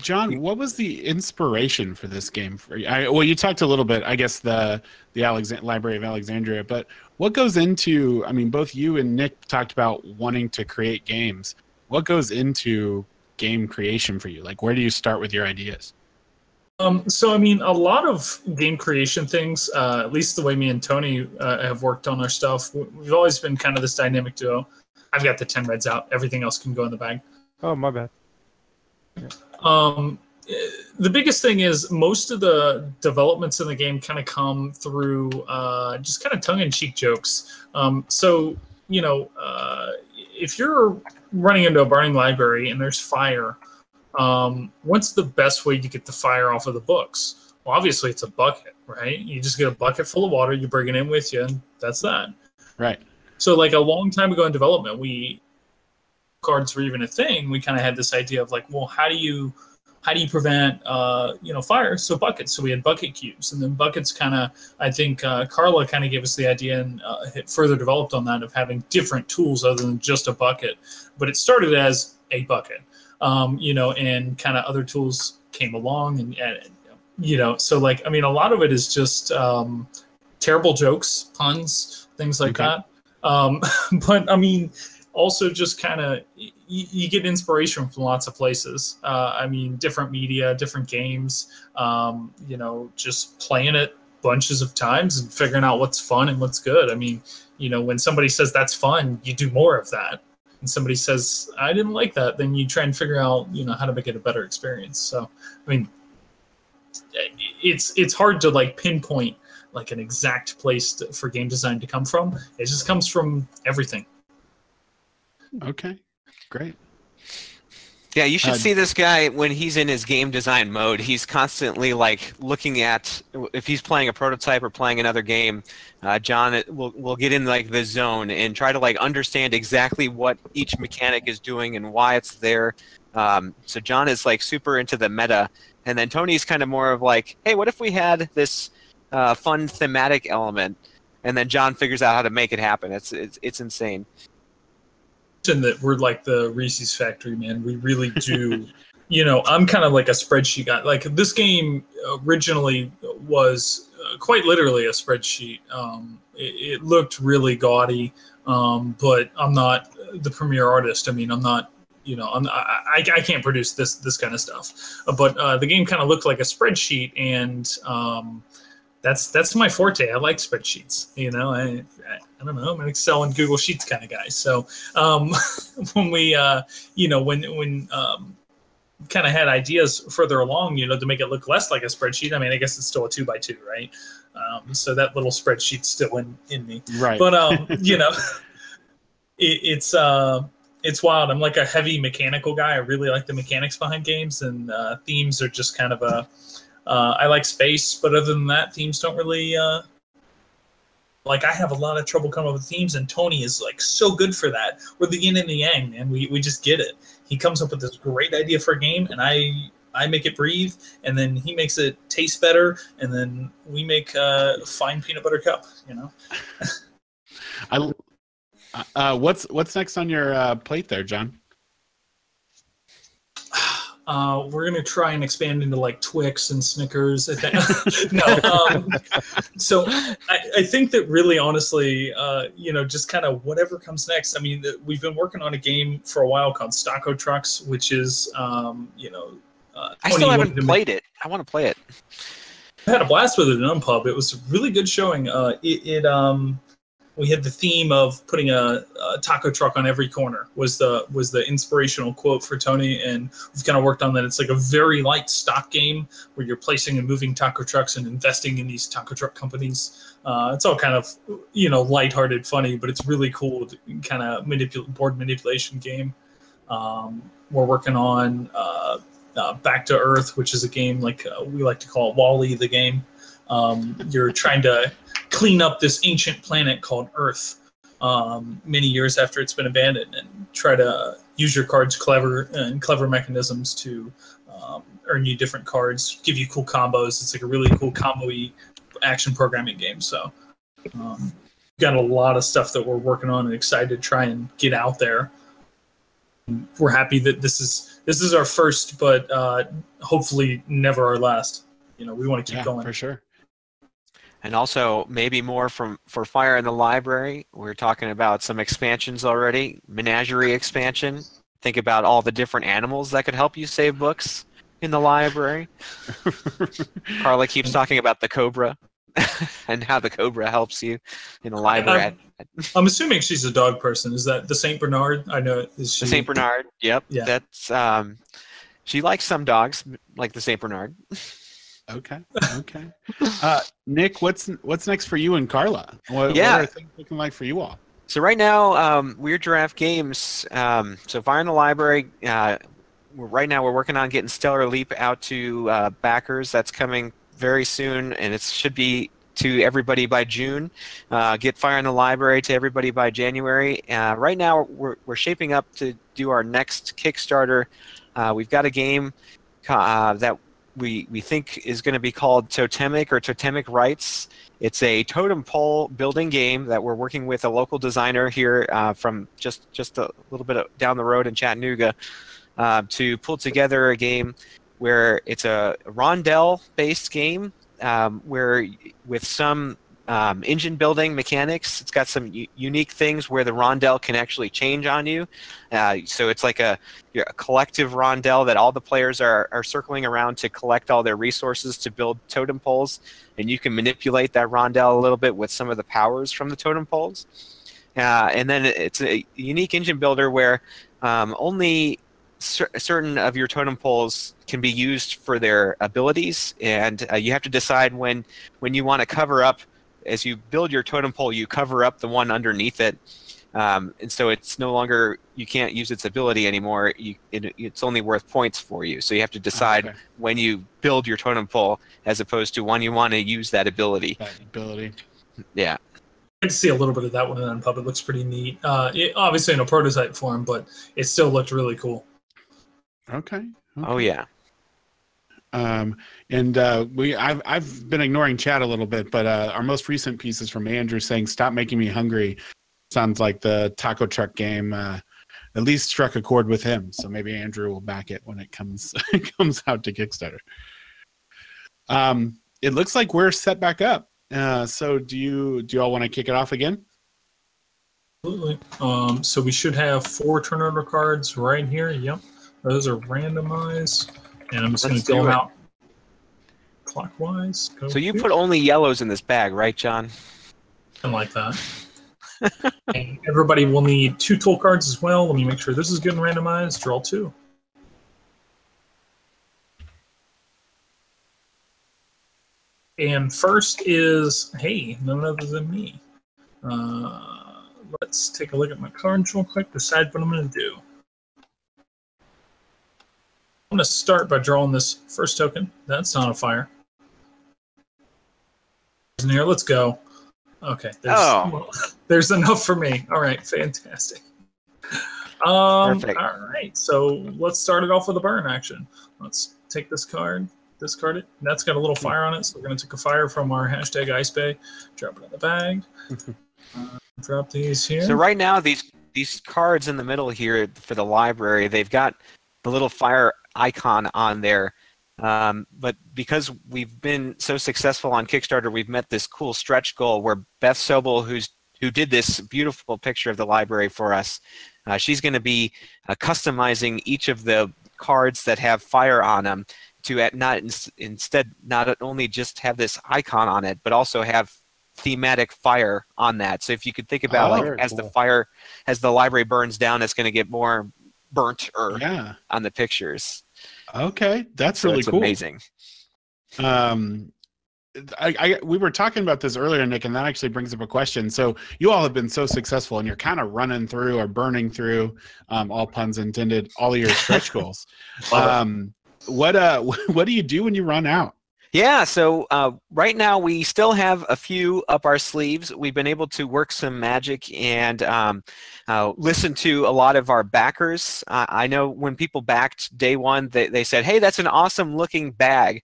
A: John, what was the inspiration for this game for you? Well, you talked a little bit, I guess, the Library of Alexandria, but what goes into, I mean, both you and Nick talked about wanting to create games. What goes into game creation for you? Like, where do you start with your ideas?
C: So, I mean, a lot of game creation things, at least the way me and Tony have worked on our stuff, we've always been kind of this dynamic duo. I've got the 10 reds out. Everything else can go in the bag.
D: Oh, my bad.
C: The biggest thing is most of the developments in the game kind of come through just kind of tongue-in-cheek jokes. So, you know, if you're running into a burning library and there's fire, what's the best way to get the fire off of the books? Well, obviously it's a bucket, right? You just get a bucket full of water, you bring it in with you, and that's that. Right. So like a long time ago in development, cards were even a thing. We kind of had this idea of like, well, how do you prevent fire? So buckets. So we had bucket cubes, and then buckets kind of, I think Carla kind of gave us the idea and it further developed on that of having different tools other than just a bucket. But it started as a bucket, and kind of other tools came along, and so like, I mean, a lot of it is just terrible jokes, puns, things like that. But I mean, also just kind of you get inspiration from lots of places. I mean, different media, different games, just playing it bunches of times and figuring out what's fun and what's good. I mean, when somebody says that's fun, you do more of that. And somebody says, I didn't like that, then you try and figure out, how to make it a better experience. So, I mean, it's hard to like pinpoint like an exact place for game design to come from. It just comes from everything.
A: Okay, great.
B: Yeah, you should see this guy when he's in his game design mode. He's constantly like looking at, if he's playing a prototype or playing another game, John will get in like the zone and try to like understand exactly what each mechanic is doing and why it's there. So John is like super into the meta, and then Tony's kind of more of like, hey, what if we had this fun thematic element? And then John figures out how to make it happen. It's insane.
C: That we're like the Reese's Factory, man. We really do. I'm kind of like a spreadsheet guy. Like this game originally was quite literally a spreadsheet. It looked really gaudy, but I'm not the premier artist. I mean, I'm not. I can't produce this kind of stuff. But the game kind of looked like a spreadsheet, and that's my forte. I like spreadsheets. I don't know. I'm an Excel and Google Sheets kind of guy. So when we, when kind of had ideas further along, to make it look less like a spreadsheet. I mean, I guess it's still a 2x2, right? So that little spreadsheet's still in me. Right. But it's wild. I'm like a heavy mechanical guy. I really like the mechanics behind games, and themes are just kind of I like space, but other than that, themes don't really. I have a lot of trouble coming up with themes, and Tony is like so good for that. We're the yin and the yang, man. We just get it. He comes up with this great idea for a game, and I make it breathe, and then he makes it taste better, and then we make a fine peanut butter cup.
A: What's next on your plate there, John?
C: We're gonna try and expand into like Twix and Snickers. No, so I think that really, honestly, just kind of whatever comes next. I mean, we've been working on a game for a while called Stocko Trucks, which is,
B: I still haven't played it. I want to play it.
C: I had a blast with it in Unpub. It was a really good showing. We had the theme of putting a taco truck on every corner was the inspirational quote for Tony, and we've kind of worked on that. It's like a very light stock game where you're placing and moving taco trucks and investing in these taco truck companies. It's all kind of lighthearted, funny, but it's really cool kind of board manipulation game. We're working on Back to Earth, which is a game like we like to call it Wall-E the game. You're trying to clean up this ancient planet called Earth many years after it's been abandoned, and try to use your cards clever mechanisms to earn you different cards, give you cool combos. It's like a really cool combo-y action programming game. So got a lot of stuff that we're working on and excited to try and get out there. We're happy that this is our first, but hopefully never our last. We want to keep going
A: for sure.
B: And also maybe more for Fire in the Library. We're talking about some expansions already. Menagerie expansion. Think about all the different animals that could help you save books in the library. Carla keeps talking about the cobra and how the cobra helps you in the library.
C: I'm assuming she's a dog person. Is that the Saint Bernard? I know. Is she?
B: The Saint Bernard. Yep.
C: Yeah.
B: That's she likes some dogs, like the Saint Bernard.
A: Okay. Nick, what's next for you and Carla? What are things looking like for you all?
B: So right now, Weird Giraffe Games. So Fire in the Library. Right now, we're working on getting Stellar Leap out to backers. That's coming very soon, and it should be to everybody by June. Get Fire in the Library to everybody by January. Right now, we're shaping up to do our next Kickstarter. We've got a game that we think is going to be called Totemic or Totemic Rights. It's a totem pole building game that we're working with a local designer here from just a little bit down the road in Chattanooga to pull together a game where it's a rondel-based game where with some engine building mechanics. It's got some unique things where the rondel can actually change on you. So it's like a collective rondel that all the players are circling around to collect all their resources to build totem poles, and you can manipulate that rondel a little bit with some of the powers from the totem poles. And then it's a unique engine builder where only certain of your totem poles can be used for their abilities, and you have to decide when you want to cover up. As you build your totem pole, you cover up the one underneath it, and so it's no longer, you can't use its ability anymore. It's only worth points for you. So you have to decide when you build your totem pole as opposed to when you want to use that ability. Yeah.
C: I can see a little bit of that one in Unpub. It looks pretty neat. Obviously in a prototype form, but it still looked really cool.
A: Okay.
B: Oh yeah.
A: And I've been ignoring chat a little bit, but our most recent piece is from Andrew saying, "Stop making me hungry." Sounds like the taco truck game at least struck a chord with him. So maybe Andrew will back it when it comes out to Kickstarter. It looks like we're set back up. So do you all want to kick it off again?
C: Absolutely. So we should have 4 turnover cards right here. Yep. Those are randomized. And I'm just going to deal them out clockwise.
B: So you put only yellows in this bag, right, John?
C: Something like that. And everybody will need 2 tool cards as well. Let me make sure this is good and randomized. Draw 2. And first is, hey, none other than me. Let's take a look at my cards real quick, decide what I'm going to do. I'm going to start by drawing this first token. That's not a fire. Let's go. Okay. There's enough for me. All right. Fantastic.
B: Perfect.
C: All right. So let's start it off with a burn action. Let's take this card, discard it. That's got a little fire on it. So we're going to take a fire from our hashtag Ice Bay, drop it in the bag. Drop these here.
B: So right now, these cards in the middle here for the library, they've got the little fire icon on there, but because we've been so successful on Kickstarter, we've met this cool stretch goal where Beth Sobel, who did this beautiful picture of the library for us, she's going to be customizing each of the cards that have fire on them to not only just have this icon on it, but also have thematic fire on that. So if you could think about as the library burns down, it's going to get more burnt on the pictures.
A: Okay, that's really cool.
B: Amazing.
A: We were talking about this earlier, Nick, and that actually brings up a question. So you all have been so successful, and you're kind of running through or burning through, all puns intended, all of your stretch goals. What do you do when you run out?
B: Yeah, so right now we still have a few up our sleeves. We've been able to work some magic and listen to a lot of our backers. I know when people backed day one, they said, hey, that's an awesome looking bag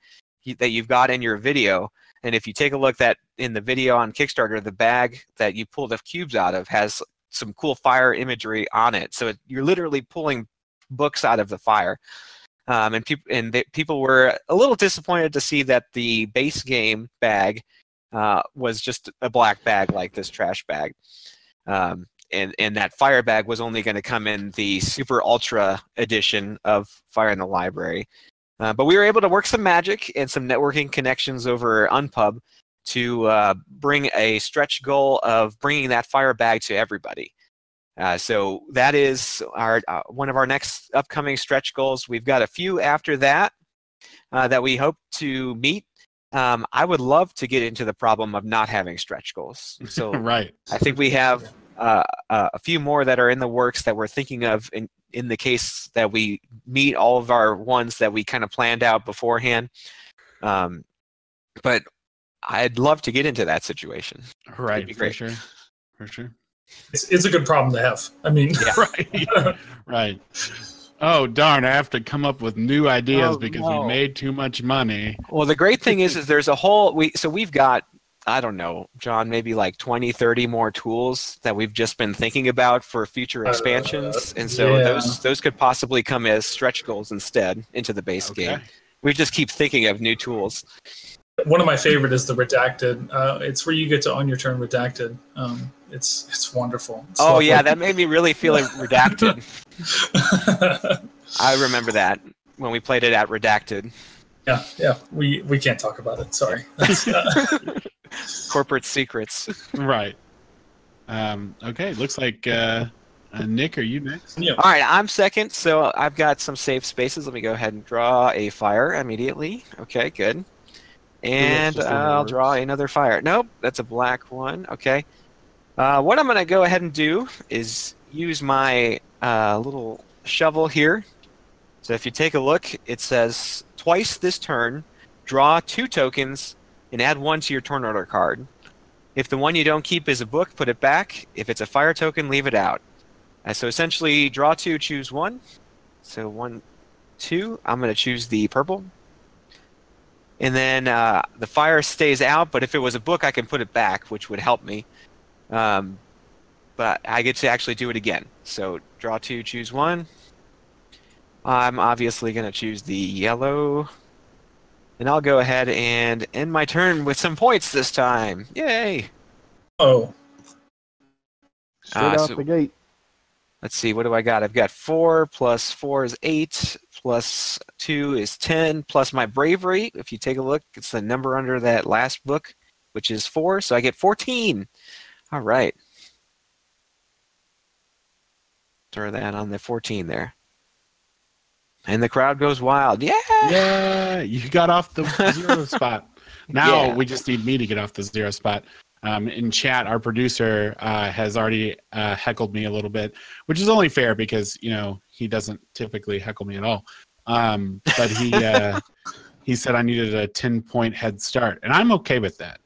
B: that you've got in your video. And if you take a look in the video on Kickstarter, the bag that you pull the cubes out of has some cool fire imagery on it. So you're literally pulling books out of the fire. And people were a little disappointed to see that the base game bag was just a black bag like this trash bag. And that fire bag was only going to come in the super ultra edition of Fire in the Library. But we were able to work some magic and some networking connections over Unpub to bring a stretch goal of bringing that fire bag to everybody. So that is one of our next upcoming stretch goals. We've got a few after that that we hope to meet. I would love to get into the problem of not having stretch goals. So
A: Right.
B: I think we have a few more that are in the works that we're thinking of in the case that we meet all of our ones that we kind of planned out beforehand. But I'd love to get into that situation.
A: Right.
B: Be
A: For
B: great.
A: sure. For sure.
C: It's a good problem to have. I mean,
A: Right. Right. Oh, darn. I have to come up with new ideas because
B: no.
A: we made too much money.
B: Well, the great thing is there's a whole we've got, I don't know, John, maybe like 20, 30 more tools that we've just been thinking about for future expansions. And so
C: yeah.
B: those could possibly come as stretch goals instead into the base game. We just keep thinking of new tools.
C: One of my favorite is the redacted. It's where you get to on your turn redacted. It's wonderful. It's lovely.
B: Yeah, that made me really feel redacted. I remember that when we played it at Redacted.
C: Yeah. We can't talk about it. Sorry.
B: Corporate secrets.
A: Right. Okay. Looks like Nick, are you next?
C: Yeah.
B: All right, I'm second, so I've got some safe spaces. Let me go ahead and draw a fire immediately. Okay, good. And I'll draw another fire. Nope, that's a black one. Okay. What I'm going to go ahead and do is use my little shovel here. So if you take a look, it says twice this turn, draw 2 tokens and add 1 to your turn order card. If the one you don't keep is a book, put it back. If it's a fire token, leave it out. So essentially, draw 2, choose 1. So 1, 2. I'm going to choose the purple. And then the fire stays out, but if it was a book, I can put it back, which would help me. But I get to actually do it again. So draw 2, choose 1. I'm obviously going to choose the yellow. And I'll go ahead and end my turn with some points this time. Yay!
C: Oh.
D: Straight out the gate.
B: Let's see, what do I got? I've got 4 plus 4 is 8 plus 2 is 10 plus my bravery. If you take a look, it's the number under that last book, which is 4. So I get 14. All right. Throw that on the 14 there. And the crowd goes wild. Yeah!
A: Yeah, you got off the 0 spot. Now
B: Yeah.
A: we just need me to get off the 0 spot. In chat, our producer has already heckled me a little bit, which is only fair because, he doesn't typically heckle me at all. But he said I needed a 10-point head start, and I'm okay with that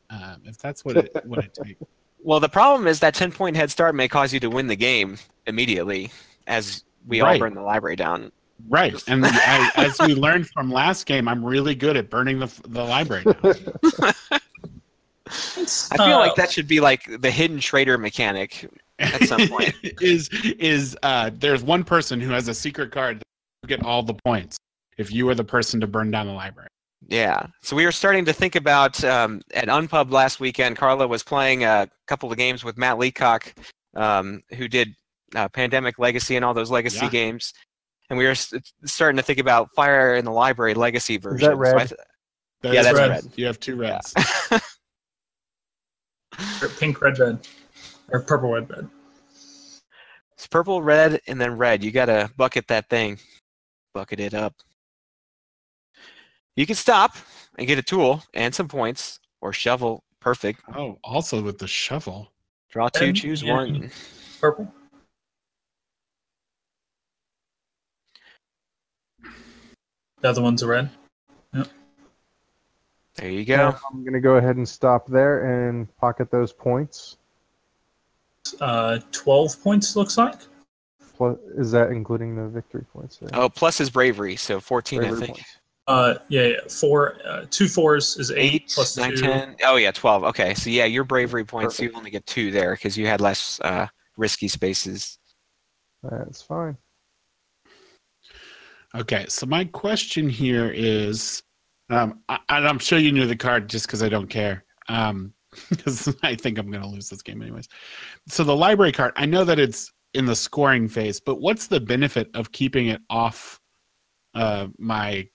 A: if that's what it takes.
B: Well, the problem is that 10-point head start may cause you to win the game immediately as we all burn the library down.
A: Right, and as we learned from last game, I'm really good at burning the library down.
B: I feel like that should be like the hidden trader mechanic at some point.
A: There's one person who has a secret card that get all the points if you are the person to burn down the library.
B: Yeah. So we were starting to think about at Unpub last weekend. Carla was playing a couple of games with Matt Leacock, who did Pandemic Legacy and all those legacy games. And we were starting to think about Fire in the Library legacy version.
D: Is that red?
B: That's red.
A: You have 2 reds.
B: Yeah.
C: Pink, red, red. Or purple, red, red.
B: It's purple, red, and then red. You got to bucket that thing. Bucket it up. You can stop and get a tool and some points, or shovel. Perfect.
A: Oh, also with the shovel.
B: Draw 2, choose 1.
C: Purple. The other one's a red. Yep.
B: There you go.
D: I'm going to go ahead and stop there and pocket those points.
C: 12 points looks like.
D: Plus, is that including the victory points there?
B: Oh, plus his bravery, so 14,
D: Bravery
B: I think.
D: points.
C: Yeah. 2 4s is 8 plus
B: 9,
C: 2.
B: 10. Oh, yeah, 12. Okay, so yeah, your bravery points,
D: Perfect.
B: you only get 2 there because you had less risky spaces.
D: That's fine.
A: Okay, so my question here is, and I'm sure you knew the card just because I don't care, because I think I'm going to lose this game anyways. So the library card, I know that it's in the scoring phase, but what's the benefit of keeping it off my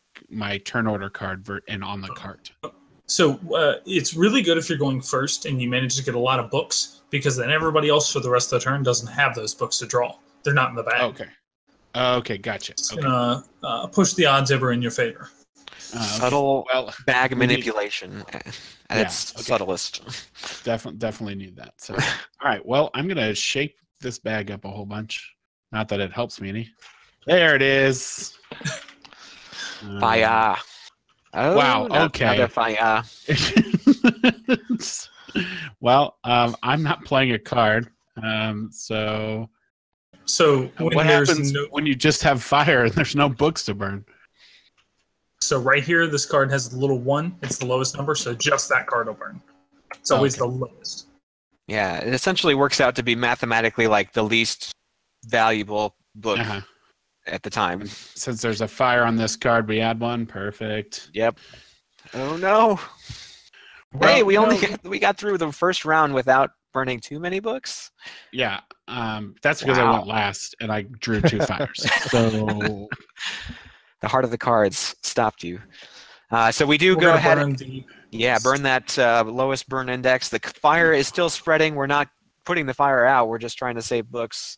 A: turn order card and on the cart?
C: So it's really good if you're going first and you manage to get a lot of books, because then everybody else for the rest of the turn doesn't have those books to draw. They're not in the bag.
A: Okay. Okay, gotcha.
C: It's
A: Okay.
C: going to push the odds ever in your favor.
B: Subtle bag manipulation at its subtlest.
A: Definitely need that. So, all right. Well, I'm gonna shake this bag up a whole bunch. Not that it helps me any. There it is.
B: Fire. Oh,
A: wow. Okay.
B: Another fire.
A: Well, I'm not playing a card. So
C: when
A: what
C: there's
A: happens when you just have fire and there's no books to burn?
C: So right here, this card has the little 1. It's the lowest number, so just that card will burn. It's always the lowest.
B: Yeah, it essentially works out to be mathematically like the least valuable book at the time.
A: Since there's a fire on this card, we add 1. Perfect.
B: Yep. Oh no. Well, hey, we got through the first round without burning too many books.
A: Yeah. That's because I went last and I drew 2 fires. So
B: the heart of the cards stopped you. So we do go ahead and burn that lowest burn index. The fire is still spreading. We're not putting the fire out. We're just trying to save books.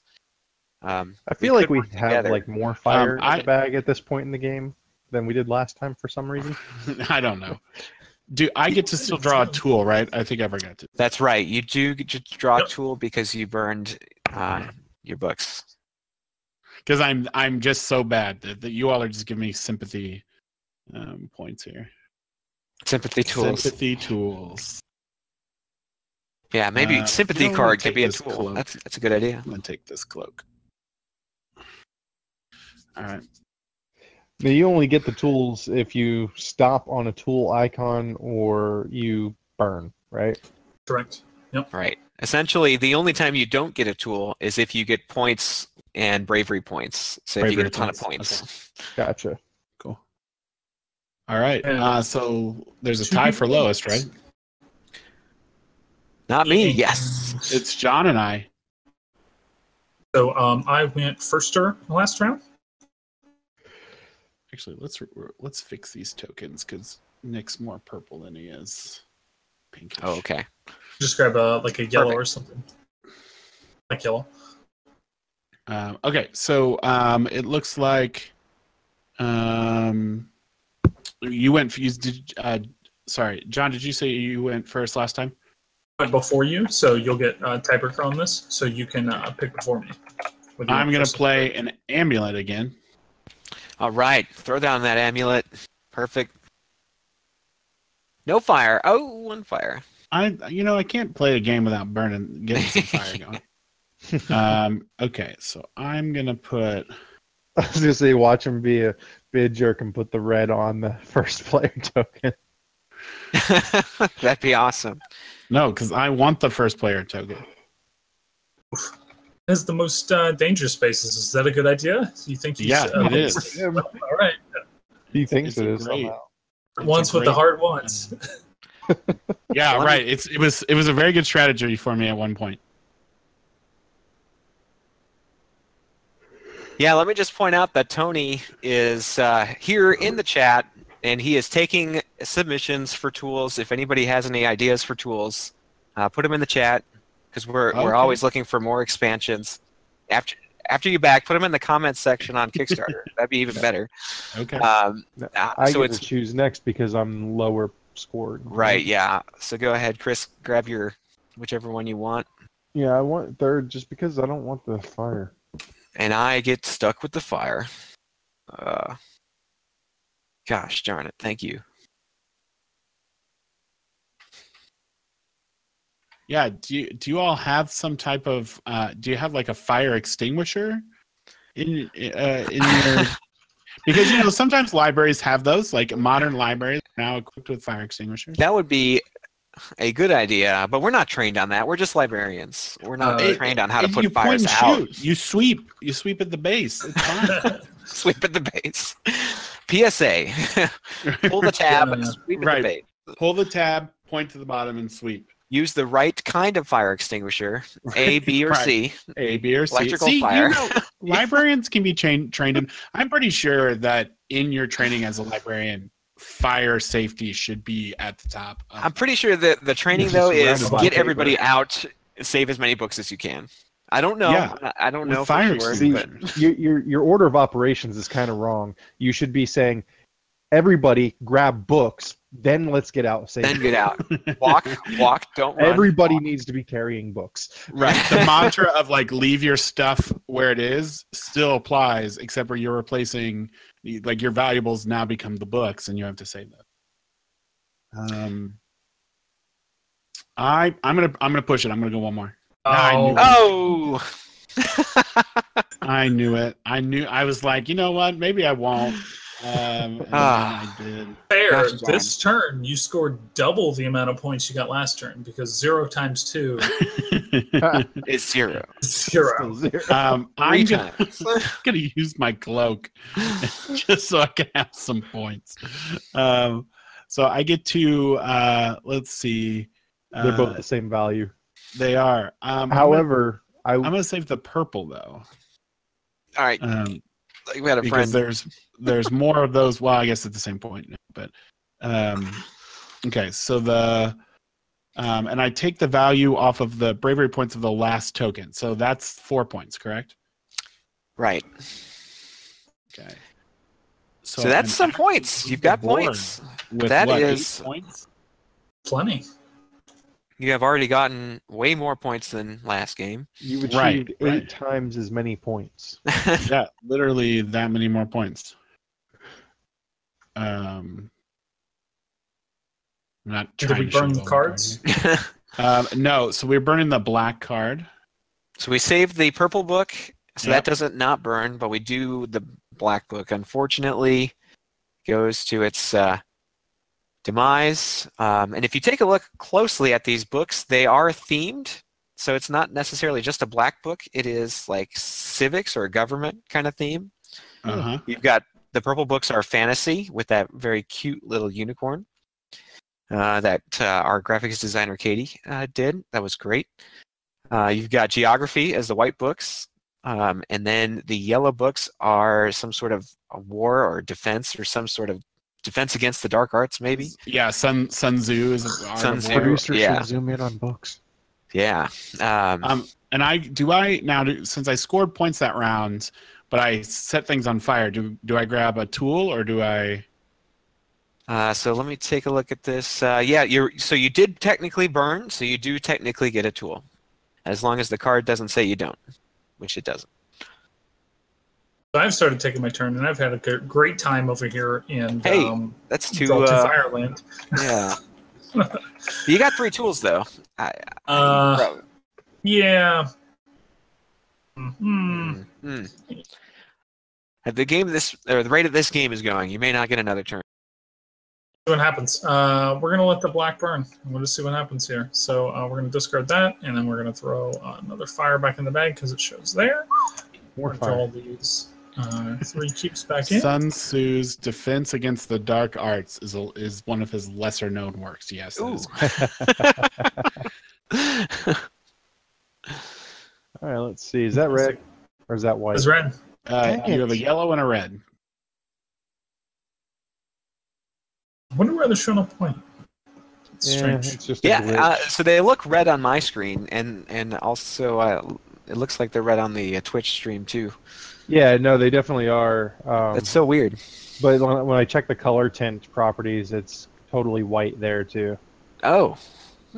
D: I feel like we have like more fire in the bag at this point in the game than we did last time for some reason.
A: I don't know. Do I get to still draw a tool, right? I think I forgot to.
B: That's right. You do get to draw a tool because you burned your books.
A: Because I'm just so bad that you all are just giving me sympathy points here.
B: Sympathy tools.
A: Sympathy tools.
B: Yeah, maybe sympathy card could be a tool. Cloak. That's a good idea.
A: I'm gonna take this cloak. All right.
D: Now you only get the tools if you stop on a tool icon or you burn, right?
C: Correct. Yep.
B: Right. Essentially, the only time you don't get a tool is if you get points and bravery points. So if you get a ton of points.
D: Okay. Gotcha.
A: Cool. All right. So there's a tie for lowest, right?
B: Not me. Yes.
A: It's John and I.
C: So I went first last round.
A: Actually, let's fix these tokens because Nick's more purple than he is pinkish.
B: Oh, okay.
C: Just grab like a yellow or something. Like yellow.
A: Okay, so it looks like you went. Sorry, John. Did you say you went first last time?
C: I went before you, so you'll get tiebreaker on this, so you can pick before me.
A: I'm gonna play an amulet again.
B: All right, throw down that amulet. Perfect. No fire. Oh, 1 fire.
A: I can't play a game without getting some fire going. Okay, so I'm gonna put.
D: I was gonna say, watch him be a jerk and put the red on the first player token.
B: That'd be awesome.
A: No, because I want the first player token.
C: Has the most dangerous spaces. Is that a good idea? You think?
A: It is.
C: All right.
D: He thinks it is somehow.
C: Ones with the hard ones.
A: Yeah, right. It was a very good strategy for me at one point.
B: Yeah, let me just point out that Tony is here in the chat, and he is taking submissions for tools. If anybody has any ideas for tools, put them in the chat because we're always looking for more expansions. After you back, put them in the comments section on Kickstarter. That'd be even better.
A: Okay.
D: I get to choose next because I'm lower scored.
B: Right. Yeah. So go ahead, Chris. Grab your whichever one you want.
D: Yeah, I want third just because I don't want the fire.
B: And I get stuck with the fire. Gosh darn it. Thank you.
A: Yeah. Do you all have some type of? Do you have like a fire extinguisher in your? Because sometimes libraries have those. Like modern libraries are now equipped with fire extinguishers.
B: That would be a good idea, but we're not trained on that. We're just librarians. We're not trained on how to put
A: you
B: fires
A: point and
B: out.
A: shoot. You sweep. You sweep at the base. It's fine.
B: Sweep at the base. PSA. Pull the tab, sweep at the base.
A: Pull the tab, point to the bottom, and sweep.
B: Use the right kind of fire extinguisher, A, B, or C.
A: A, B, or C.
B: Electrical fire.
A: Librarians can be trained in. I'm pretty sure that in your training as a librarian, fire safety should be at the top.
B: I'm pretty sure that the training, though, is get everybody out, save as many books as you can. I don't know.
A: Yeah.
B: I don't know
A: fire
B: for sure.
D: See,
B: But
D: your order of operations is kind of wrong. You should be saying, everybody grab books, then let's get out.
B: Then get out. Walk, don't run.
D: Everybody
B: walk.
D: needs to be carrying books.
A: Right. The mantra of like leave your stuff where it is still applies, except where you're replacing like your valuables now become the books, and you have to save them. I'm gonna push it. I'm gonna go one more.
B: Oh.
A: I knew it. I was like, you know what? Maybe I won't. And then I did.
C: Fair.
B: Gosh,
C: This turn, you scored double the amount of points you got last turn because 0 times 2
B: It's 0.
C: is 0.
A: I'm
B: Three times.
A: gonna use my cloak just so I can have some points. So I get to let's see.
D: They're both the same value.
A: They are.
D: However,
A: I'm gonna save the purple though.
B: All right. We had a
A: Because
B: friend.
A: there's more of those. Well, I guess at the same point, but okay. So the and I take the value off of the bravery points of the last token. So that's 4 points, correct?
B: Right.
A: Okay.
B: So that's some points. You've got points.
A: With
B: That
A: what,
B: is
A: 8 points.
C: Plenty.
B: You have already gotten way more points than last game.
D: you achieved 8 times as many points.
A: Yeah, literally that many more points. I'm not
C: Did
A: trying
C: we
A: to show
C: burn the
A: all
C: cards?
A: No, so we're burning the black card.
B: So we saved the purple book, so
A: Yep.
B: that doesn't not burn, but we do the black book. Unfortunately, goes to its demise. And if you take a look closely at these books, they are themed. So it's not necessarily just a black book. It is like civics or government kind of theme.
A: Uh-huh.
B: You've got the purple books are fantasy with that very cute little unicorn that our graphics designer Katie did. That was great. You've got geography as the white books. And then the yellow books are some sort of a war or defense or some sort of defense against the dark arts, maybe.
A: Yeah, Sun Tzu is the art
B: Sun
A: of
B: Tzu.
A: war.
D: Producer
B: Yeah.
D: should zoom in on books.
B: Yeah.
A: And since I scored points that round, but I set things on fire, do I grab a tool or do I?
B: So let me take a look at this. Yeah, you did technically burn, so you do technically get a tool, as long as the card doesn't say you don't, which it doesn't.
C: I've started taking my turn, and I've had a great time over here in
B: That's two.
C: Fireland.
B: Yeah. You got 3 tools though.
C: Yeah.
B: At the rate of this game is going, you may not get another turn.
C: See what happens. We're gonna let the black burn. We'll just see what happens here. So we're gonna discard that, and then we're gonna throw another fire back in the bag because it shows there.
D: More
C: Throw
D: fire.
C: all these 3 keeps back in.
A: Sun Tzu's Defense Against the Dark Arts is one of his lesser known works. Yes. That is correct.
D: All right, let's see. Is that red or is that white?
C: It's red.
A: You have a yellow and a red.
C: I wonder where they're showing a point. It's
D: Yeah,
C: strange.
D: it's just a
B: Yeah,
D: glitch.
B: so they look red on my screen, and also it looks like they're red on the Twitch stream too.
D: Yeah, no, they definitely are.
B: That's so weird.
D: But when I check the color tint properties, it's totally white there too.
B: Oh,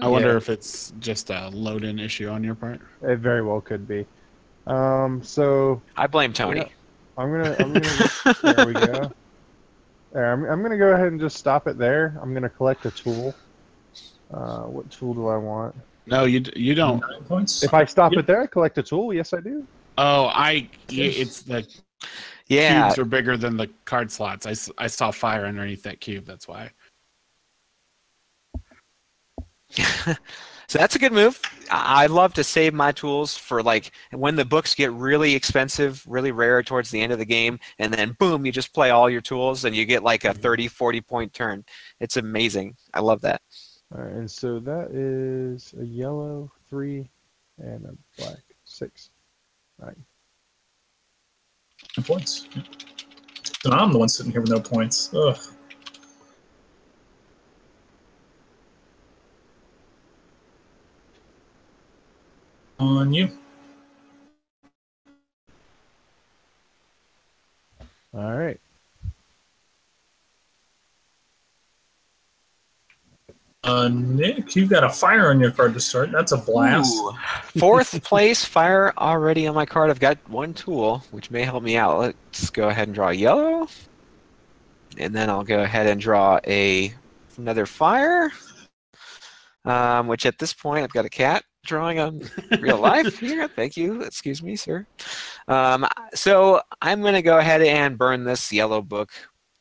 A: I wonder
D: Yeah.
A: if it's just a load-in issue on your part.
D: It very well could be. So
B: I blame Tony.
D: Yeah. I'm gonna there we go. There, I'm gonna go ahead and just stop it there. I'm gonna collect a tool. What tool do I want?
A: No, you don't.
C: 9 points.
D: If I stop
C: Yep.
D: it there, I collect a tool. Yes, I do.
A: Oh, it's the
B: Yeah.
A: cubes are bigger than the card slots. I saw fire underneath that cube. That's why.
B: So that's a good move. I love to save my tools for like when the books get really expensive, really rare towards the end of the game, and then boom, you just play all your tools and you get like a 30, 40-point turn. It's amazing. I love that.
D: All right, and so that is a yellow 3 and a black 6. 9.
C: 9 points. So I'm the one sitting here with no points. Ugh. On you.
D: All right.
C: Nick, you've got a fire on your card to start. That's a blast.
B: Ooh. 4th place, fire already on my card. I've got 1 tool, which may help me out. Let's go ahead and draw a yellow. And then I'll go ahead and draw another fire, which at this point I've got a cat drawing on real life here. Thank you. Excuse me, sir. So I'm going to go ahead and burn this yellow book.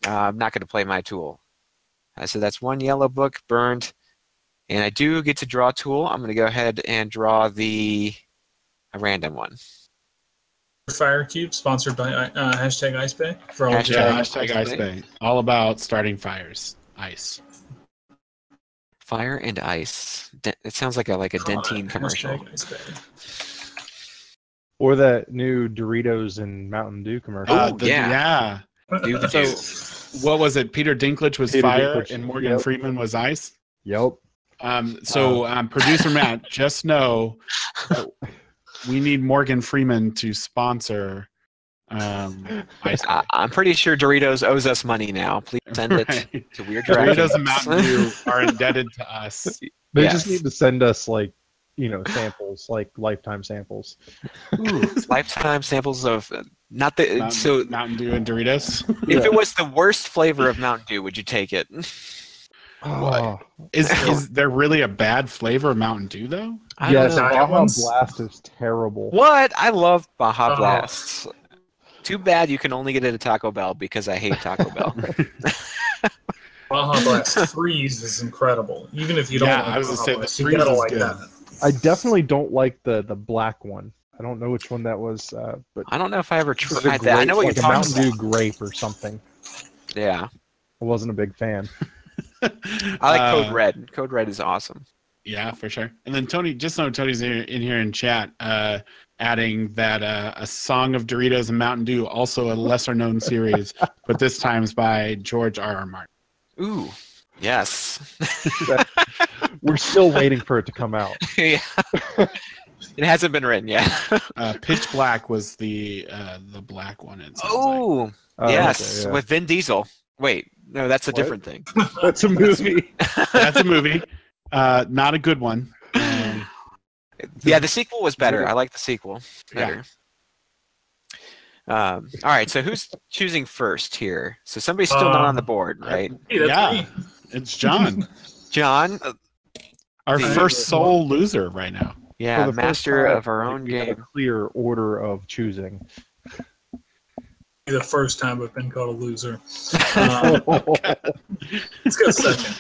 B: I'm not going to play my tool. So that's 1 yellow book burned. And I do get to draw a tool. I'm going to go ahead and draw a random one.
C: Fire Cube, sponsored by hashtag Ice Bay. For all
A: Hashtag Ice Bay. All about starting fires. Ice.
B: Fire and ice. It sounds like a Dentine commercial.
C: Hashtag Ice Bay.
D: Or that new Doritos and Mountain Dew commercial.
A: Yeah.
B: Do the
A: So,
B: do.
A: what was it? Peter Dinklage was
D: Peter
A: fire,
D: Dinklage,
A: and Morgan
D: yep.
A: Freeman was ice.
D: Yep.
A: Producer Matt, just know that we need Morgan Freeman to sponsor Ice Bay.
B: I'm pretty sure Doritos owes us money now. Please send it
A: Right.
B: to Weird Giraffe
A: Doritos and
B: Games.
A: Mountain Dew are indebted to us.
D: They
B: Yes.
D: just need to send us samples, like lifetime samples.
B: Ooh, lifetime samples of not the so.
A: Mountain Dew and Doritos.
B: If it was the worst flavor of Mountain Dew, would you take it?
D: Oh,
A: Is there really a bad flavor of Mountain Dew though?
B: I don't
D: yes,
B: know.
C: Diet
D: Baja
C: ones?
D: Blast is terrible.
B: What? I love Baja
C: Oh.
B: Blasts. Too bad you can only get it at Taco Bell because I hate Taco Bell.
C: Baja Blast Freeze is incredible. Even if you don't
A: Yeah,
C: like
A: I was gonna
C: Baja
A: say the
C: Blast, you
A: Freeze
C: gotta
A: is
C: like
A: good.
C: that.
D: I definitely don't like the black one. I don't know which one that was, but
B: I don't know if I ever
D: it was a
B: tried that. I know what
D: like
B: you're
D: a
B: talking
D: Mountain
B: about.
D: Dew grape or something.
B: Yeah,
D: I wasn't a big fan.
B: I like Code Red. Code Red is awesome.
A: Yeah, for sure. And then Tony, just know Tony's in here in chat, adding that a Song of Doritos and Mountain Dew, also a lesser known series, but this time's by George R.R. Martin.
B: Ooh, yes.
D: We're still waiting for it to come out.
B: Yeah. It hasn't been written yet.
A: Pitch Black was the black one. It sounds like.
B: Oh,
D: Oh,
B: yes,
D: okay, yeah.
B: with Vin Diesel. Wait, no, that's a
D: What?
B: different thing.
D: That's a movie.
A: That's a movie. Not a good one.
B: Yeah, the sequel was better. I like the sequel better. All right, so who's choosing first here? So somebody's still not on the board, right?
C: Hey, that's
A: Yeah.
C: me.
A: It's John,
B: John,
A: our
B: The-
A: first sole loser right now.
B: yeah,
D: For the first
B: master
D: time,
B: of our own
D: we have a
B: game.
D: clear order of choosing.
C: The first time I've been called a loser. Let's go second.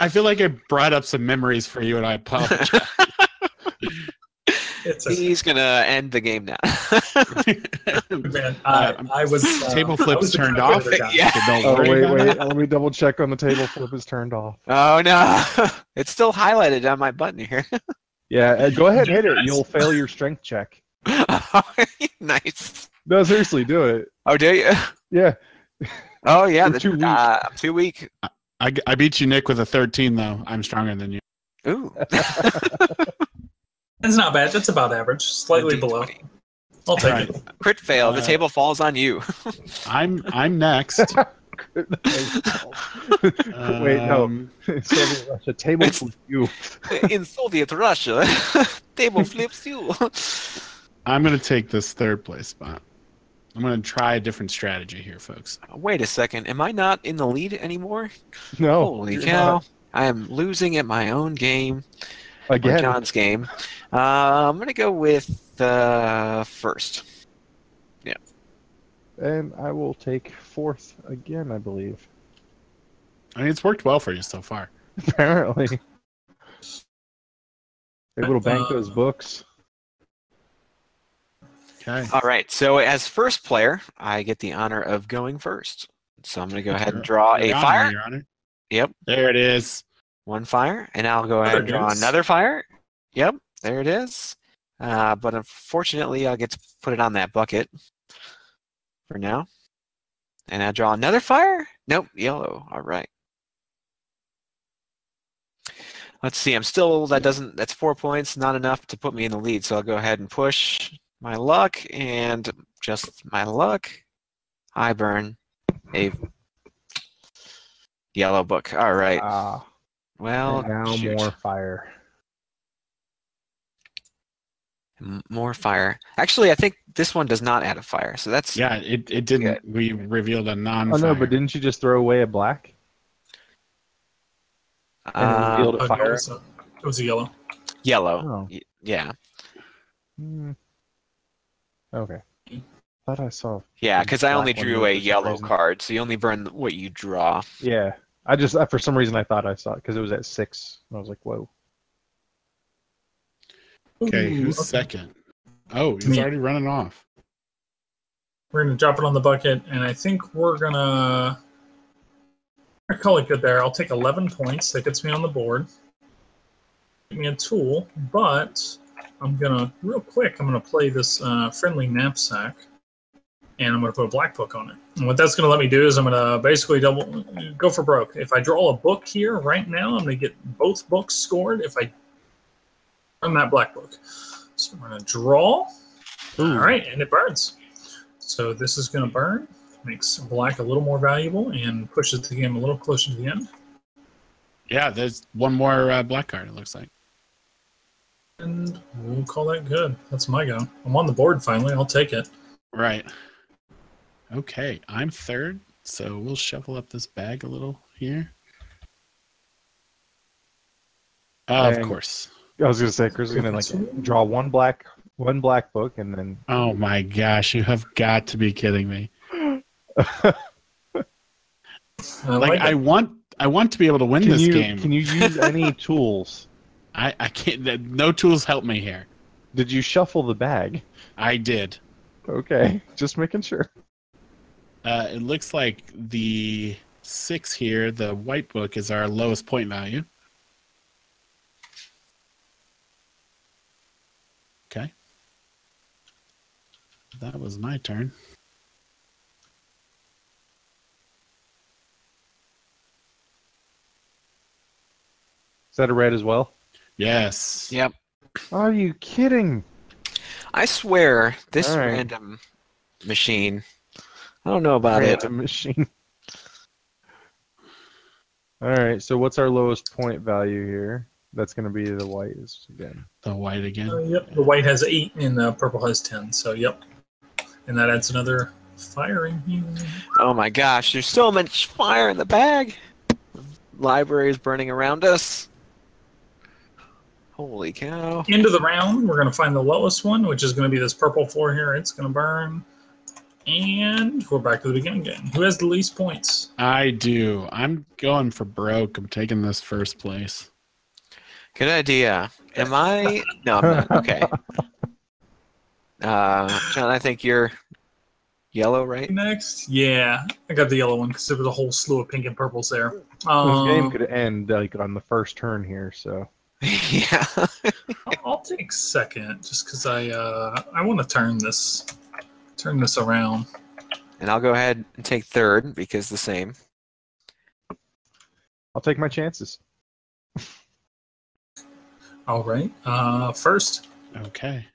A: I feel like I brought up some memories for you, and I apologize.
C: It's a,
B: He's gonna end the game now.
C: man, I was
A: Table
C: I
A: flips
C: was the
A: turned
C: kind of
A: off.
C: other guy.
B: Yeah.
A: So don't
D: Oh,
A: worry
D: wait,
A: about
D: wait.
A: it.
D: Let me double check on the table flip is turned off.
B: Oh no, it's still highlighted on my button here.
D: Yeah, go ahead and hit it. You'll fail your strength check.
B: Nice.
D: No, seriously, do it.
B: Oh, do you?
D: Yeah.
B: Oh yeah,
D: You're too weak.
B: I'm too weak.
A: I beat you, Nick, with a 13, though. I'm stronger than you.
B: Ooh.
C: It's not bad. That's about average. Slightly below.
B: D20.
C: I'll take
A: Right.
C: it.
B: Crit fail. The table falls on you.
A: I'm next.
D: Wait, no.
A: Um,
D: Soviet Russia, table
B: It's-
D: flip you.
B: In Soviet Russia, table flips you.
A: I'm going to take this third place spot. I'm going to try a different strategy here, folks.
B: Wait a second. Am I not in the lead anymore?
D: No.
B: Holy
D: you're
B: cow.
D: not.
B: I am losing at my own game.
D: Again.
B: John's game. I'm going to go with first. Yeah.
D: And I will take fourth again, I believe.
A: I mean, it's worked well for you so far.
D: Apparently. Able to bank those books.
A: Okay.
B: All right. So as first player, I get the honor of going first. So I'm going to go ahead and draw a fire.
A: Your Honor.
B: Yep.
A: There it is.
B: One fire. And I'll go ahead and draw another fire. Yep. There it is. But unfortunately, I'll get to put it on that bucket for now. And I draw another fire. Nope. Yellow. All right. Let's see. I'm still, that's 4 points. Not enough to put me in the lead. So I'll go ahead and push my luck, and just my luck, I burn a yellow book. All right. Well,
D: now
B: shoot.
D: more fire.
B: More fire. Actually, I think this one does not add a fire, so that's
A: it didn't.
B: good.
A: We revealed a non-fire.
D: Oh no, but didn't you just throw away a black? And revealed a fire?
C: It was a yellow.
B: Yellow.
D: Oh.
B: Yeah.
D: Okay. Thought I saw.
B: Yeah, because I only
D: black one
B: drew
D: move
B: a
D: for some
B: yellow
D: reason.
B: card, so you only burn what you draw.
D: Yeah. I just, for some reason, I thought I saw it because it was at 6. I was like, whoa.
A: Okay, who's second? Oh, he's
C: Me.
A: already running off.
C: We're going to drop it on the bucket, and I think we're going to... I call it good there. I'll take 11 points. That gets me on the board. Give me a tool, but I'm going to, real quick, I'm going to play this friendly knapsack, and I'm going to put a black book on it. And what that's going to let me do is I'm going to basically go for broke. If I draw a book here right now, I'm going to get both books scored if I run that black book. So I'm going to draw.
A: Ooh.
C: All right, and it burns. So this is going to burn. Makes black a little more valuable and pushes the game a little closer to the end.
A: Yeah, there's one more black card, it looks like.
C: And we'll call that good. That's my go. I'm on the board finally. I'll take it.
A: Right. Okay, I'm third, so we'll shuffle up this bag a little here. Of
D: And-
A: course.
D: I was gonna say Chris is gonna draw one black book and then.
A: Oh my gosh, you have got to be kidding me. I want to be able to win this game.
D: Can you use any tools?
A: I can't. No tools help me here.
D: Did you shuffle the bag?
A: I did.
D: Okay, just making sure.
A: It looks like the 6 here, the white book, is our lowest point value. Okay. That was my turn.
D: Is that a red as well?
A: Yes.
B: Yep.
D: Are you kidding?
B: I swear, this
D: All right.
B: random machine. I don't know about it.
D: Random machine. All right. So what's our lowest point value here? That's going to be the white again.
A: The white again.
C: Yep. The white has 8 and the purple has 10. So yep. And that adds another fire in here.
B: Oh my gosh, there's so much fire in the bag. Library is burning around us. Holy cow.
C: End of the round, we're going to find the lowest one, which is going to be this purple 4 here. It's going to burn. And we're back to the beginning again. Who has the least points?
A: I do. I'm going for broke. I'm taking this first place.
B: Good idea. Am I? No, I'm not. Okay. John, I think you're yellow, right?
C: Next? Yeah, I got the yellow one because there was a whole slew of pink and purples there.
D: This game could end like on the first turn here, so.
B: Yeah.
C: I'll take second just because I want to turn this around.
B: And I'll go ahead and take third because the same.
D: I'll take my chances.
C: All right. First.
A: Okay.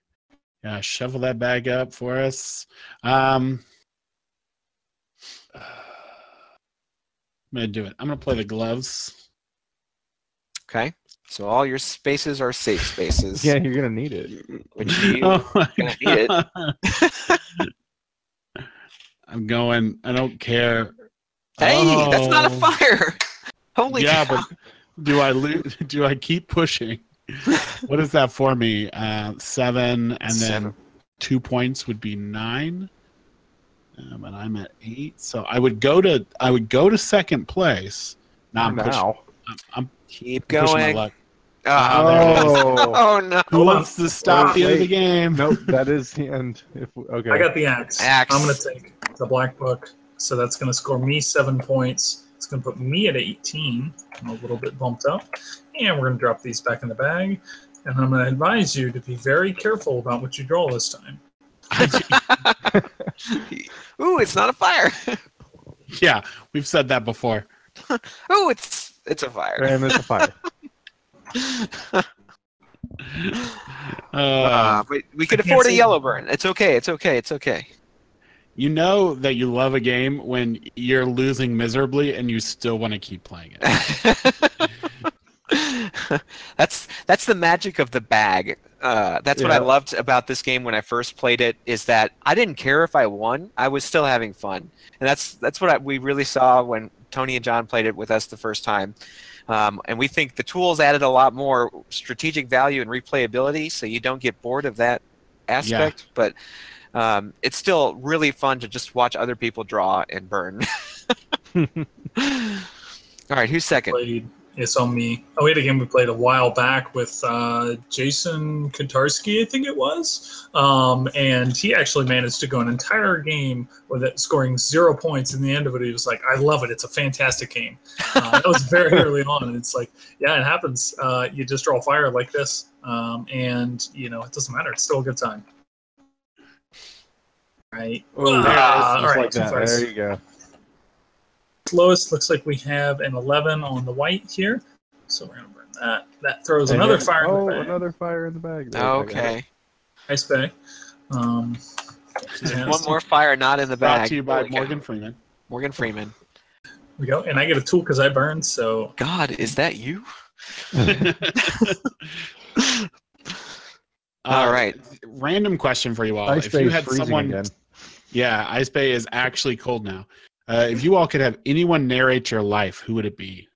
A: Yeah, shovel that bag up for us. I'm going to do it. I'm going to play the gloves.
B: Okay. So all your spaces are safe spaces.
D: Yeah, you're gonna need it.
B: Which you
A: Oh my
B: gonna need it.
A: I'm going. I don't care.
B: Hey, that's not a
A: Oh.
B: fire. Holy
A: Yeah,
B: cow.
A: but do I keep pushing? What is that for me? 7, and then
B: 7.
A: 2 points would be 9. And I'm at 8. So I would go to second place. Now I'm
B: Keep
A: pushing my
B: going.
A: luck.
B: Oh,
A: there it is.
B: oh no.
A: Who wants to stop the end of the game?
D: Nope, that is the end. Okay.
C: I got the axe.
B: Axe.
C: I'm going to take the black book. So that's going to score me 7 points. It's going to put me at 18. I'm a little bit bumped up. And we're going to drop these back in the bag. And I'm going to advise you to be very careful about what you draw this time.
B: Ooh, it's not a fire.
A: Yeah, we've said that before.
B: Ooh, it's a fire.
D: And it's a fire.
B: But we can afford a yellow burn. It's okay. It's okay. It's okay.
A: You know that you love a game when you're losing miserably and you still want to keep playing it.
B: That's the magic of the bag. That's what I loved about this game when I first played it, is that I didn't care if I won. I was still having fun. And that's what we really saw when Tony and John played it with us the first time. And we think the tools added a lot more strategic value and replayability, so you don't get bored of that aspect. Yeah. But it's still really fun to just watch other people draw and burn. All right, who's second?
C: It's on me. Oh, we had a game we played a while back with Jason Kotarski, I think it was. And he actually managed to go an entire game with it scoring 0 points. In the end of it, he was like, I love it. It's a fantastic game. That was very early on. And it's like, yeah, it happens. You just draw fire like this. And, you know, it doesn't matter. It's still a good time. Right.
D: Oh,
C: all right.
D: Like that. There you go.
C: Lowest looks like we have an 11 on the white here, so we're gonna burn that. That throws another fire in the bag.
D: Another fire in the bag. There,
B: okay.
C: Nice bag.
B: There's one more fire not in the bag.
A: Brought to you by Morgan Freeman.
B: Morgan Freeman.
C: We go, and I get a tool because I burned. So.
B: God, is that you? All right.
A: Random question for you all.
D: Ice
A: if
D: Bay
A: you
D: is
A: had
D: freezing
A: someone,
D: again.
A: Yeah, Ice Bay is actually cold now. If you all could have anyone narrate your life, who would it be?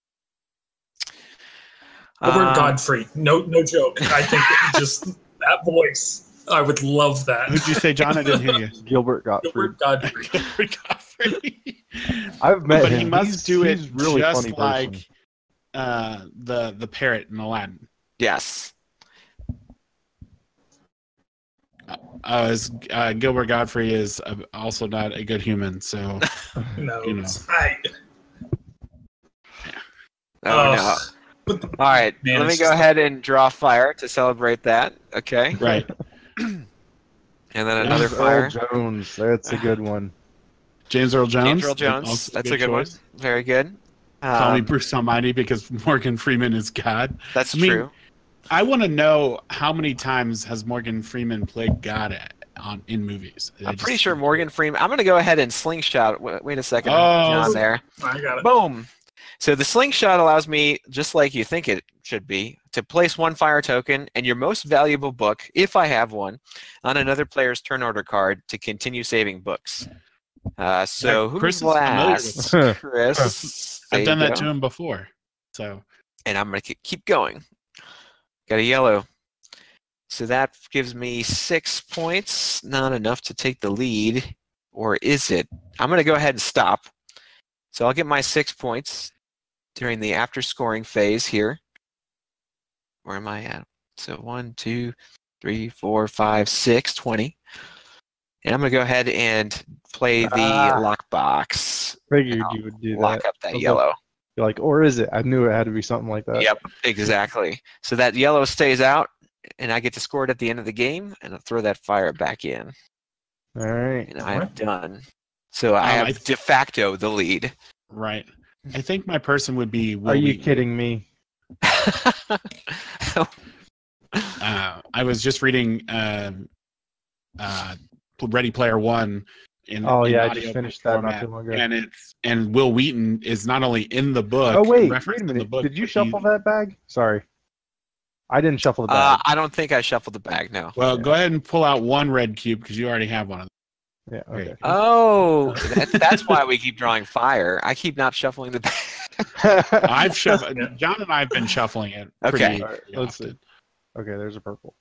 C: Robert Godfrey. No joke. I think just that voice. I would love that.
A: Who'd you say, John? I didn't hear you.
D: Gilbert Gottfried.
C: Gilbert Godfrey.
A: Gilbert Godfrey.
D: I've met
A: but
D: him.
A: He must do it
D: really
A: just
D: funny
A: like the parrot in Aladdin.
B: Yes.
A: Gilbert Godfrey is also not a good human, so
C: no.
A: You know.
C: Right.
B: Oh no. All right,
C: Man,
B: let me go ahead and draw fire to celebrate that. Okay.
A: Right.
B: And then another fire.
D: Earl Jones. That's a good one.
A: James Earl Jones.
B: James Earl Jones.
A: Also
B: That's a good
A: choice.
B: one. Very good.
A: Call me Bruce Almighty because Morgan Freeman is God.
B: That's true.
A: I want to know how many times has Morgan Freeman played God in movies.
B: I'm pretty sure Morgan Freeman. I'm going to go ahead and slingshot. Wait a second.
A: Oh,
B: John there.
C: I got it.
B: Boom. So the slingshot allows me, just like you think it should be, to place one fire token and your most valuable book, if I have one, on another player's turn order card to continue saving books. So who's
A: Chris
B: last? Chris.
A: I've done that to him before. So.
B: And I'm going to keep going. Got a yellow. So that gives me 6 points. Not enough to take the lead. Or is it? I'm going to go ahead and stop. So I'll get my 6 points during the after scoring phase here. Where am I at? So 1, 2, 3, 4, 5, 6, 20. And I'm going to go ahead and play the lockbox.
D: Figured you would do that.
B: Lock up that yellow.
D: You're like, or is it? I knew it had to be something like that.
B: Yep, exactly. So that yellow stays out, and I get to score it at the end of the game, and I'll throw that fire back in.
D: All right.
B: And I'm done. So I have de facto the lead.
A: Right. I think my person would be Will
D: Are you
A: Wheaton.
D: kidding me?
A: I was just reading Ready Player One.
D: I just finished that not too long ago.
A: And Will Wheaton is not only in the book.
D: Oh wait a
A: referenced in the
D: minute!
A: book,
D: Did you
A: but
D: shuffle that bag? Sorry, I didn't shuffle the bag.
B: I don't think I shuffled the bag, no.
A: Well, go ahead and pull out one red cube because you already have one of them.
D: Yeah. Okay.
B: Oh, that's why we keep drawing fire. I keep not shuffling the bag.
A: I've shuffled. John and I have been shuffling it.
B: Okay.
A: Pretty
D: Let's
A: often.
D: Okay, there's a purple.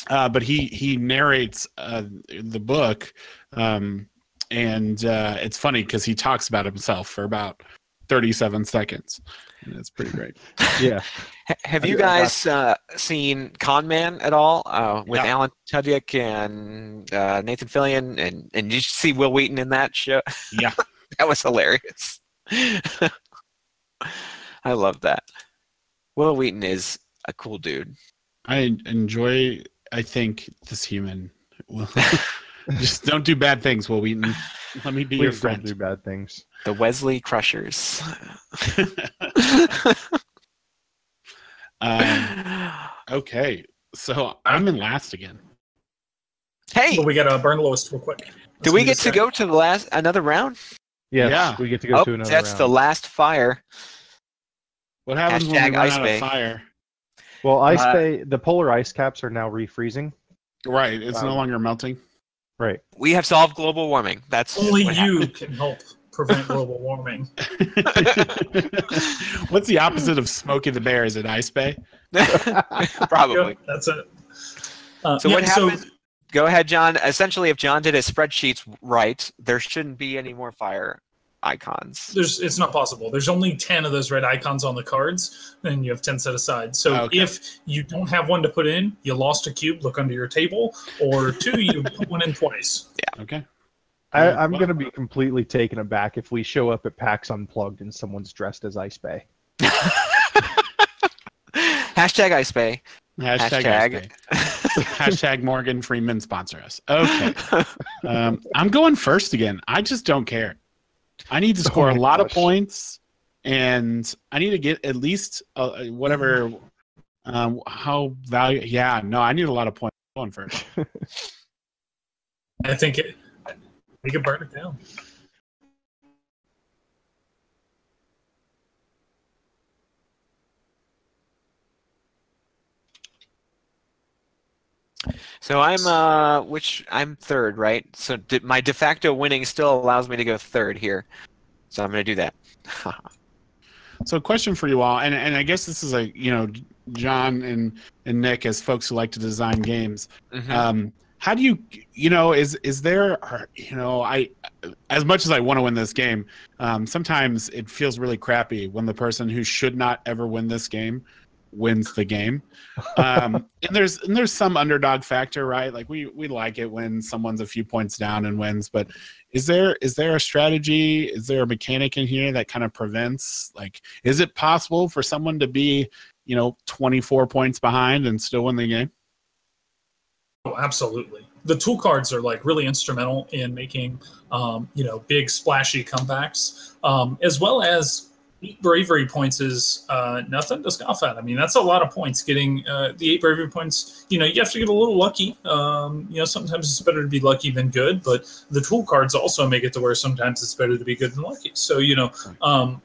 A: But he narrates the book, and it's funny because he talks about himself for about 37 seconds. And it's pretty great.
D: Yeah.
B: Have you guys seen Con Man at all with Alan Tudyk and Nathan Fillion? And did you see Will Wheaton in that show?
A: Yeah.
B: That was hilarious. I love that. Will Wheaton is a cool dude.
A: I enjoy, I think, this human. Just don't do bad things, Will Wheaton. Let me be your
D: Please
A: friend.
D: don't do bad things.
B: The Wesley Crushers.
A: Okay, so I'm in last again.
B: Hey,
C: But we got to burn the lowest real quick.
B: do we get to go to the another round?
D: Yes,
A: Yeah.
D: we get to go to another
B: that's
D: round.
B: the last fire.
A: What happens when
B: Hashtag
A: we run
B: Ice
A: out
B: Bay.
A: of fire?
D: Well, Ice Bay, the polar ice caps are now refreezing.
A: Right, it's no longer melting.
D: Right.
B: We have solved global warming. That's
C: Only
B: what
C: you can help prevent global warming.
A: What's the opposite of Smokey the Bear? Is it Ice Bay?
B: Probably.
C: Yep, that's it.
B: So what happened? Go ahead, John. Essentially, if John did his spreadsheets right, there shouldn't be any more fire icons.
C: It's not possible. There's only 10 of those red icons on the cards, and you have 10 set aside. So if you don't have one to put in, you lost a cube, look under your table, or 2, you put one in twice.
B: Yeah.
A: Okay.
D: I'm going to be completely taken aback if we show up at PAX Unplugged and someone's dressed as Ice Bay.
B: Hashtag Ice Bay.
A: Hashtag Ice Bay. Hashtag Morgan Freeman sponsor us. Okay. I'm going first again. I just don't care. I need to score a lot of points, and I need to get at least whatever. How value? Yeah, no, I need a lot of points. I'm going first.
C: I think we can burn it down.
B: So I'm third, right? So my de facto winning still allows me to go third here. So I'm going to do that.
A: So, question for you all, and I guess this is John and Nick as folks who like to design games.
B: Mm-hmm.
A: How do you is there I as much as I want to win this game, sometimes it feels really crappy when the person who should not ever win this game wins the game. And there's some underdog factor, right? Like we like it when someone's a few points down and wins, but is there a strategy, is there a mechanic in here that kind of prevents, like, is it possible for someone to be 24 points behind and still win the game?
C: Oh, absolutely. The tool cards are like really instrumental in making big splashy comebacks, as well as bravery points is nothing to scoff at. I mean, that's a lot of points. Getting the 8 bravery points, you have to get a little lucky. Sometimes it's better to be lucky than good, but the tool cards also make it to where sometimes it's better to be good than lucky. So,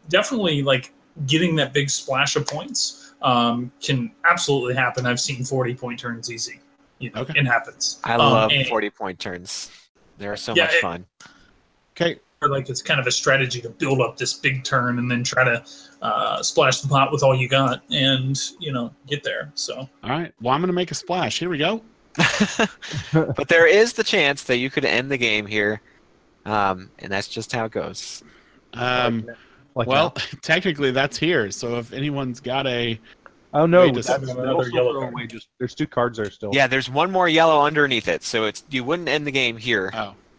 C: definitely like getting that big splash of points can absolutely happen. I've seen 40-point turns easy. It happens.
B: I love 40-point turns. They're so much fun.
A: Okay.
C: Like it's kind of a strategy to build up this big turn and then try to splash the pot with all you got and get there. So
A: all right, well, I'm gonna make a splash. Here we go.
B: But there is the chance that you could end the game here, and that's just how it goes.
A: Technically that's here, so if anyone's got a
C: another yellow card.
D: There's 2 cards there still.
B: Yeah, there's one more yellow underneath it, so you wouldn't end the game here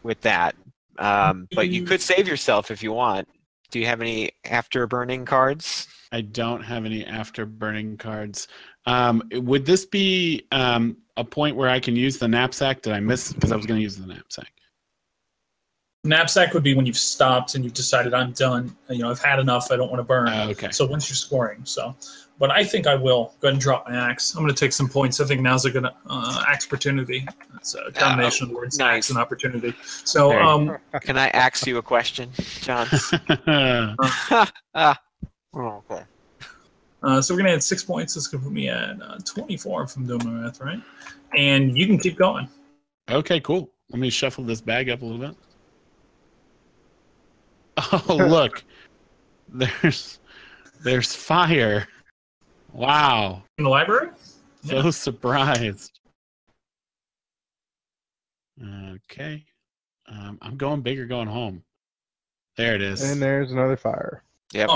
B: with that. But you could save yourself if you want. Do you have any after-burning cards?
A: I don't have any after-burning cards. Would this be a point where I can use the knapsack? Did I miss? Because I was going to use the knapsack.
C: Knapsack would be when you've stopped and you've decided I'm done. I've had enough. I don't want to burn.
A: Okay.
C: So once you're scoring, but I think I will go ahead and drop my axe. I'm going to take some points. I think now's a good axe opportunity. It's a combination of the words axe and opportunity. So,
B: can I ask you a question, John?
C: Okay. So we're going to add 6 points. That's going to put me at 24 if I'm doing my math right. And you can keep going.
A: Okay, cool. Let me shuffle this bag up a little bit. Oh, look. There's fire. Wow.
C: In the library?
A: So surprised. Okay. I'm going big or going home. There it is.
D: And there's another fire.
B: Yep.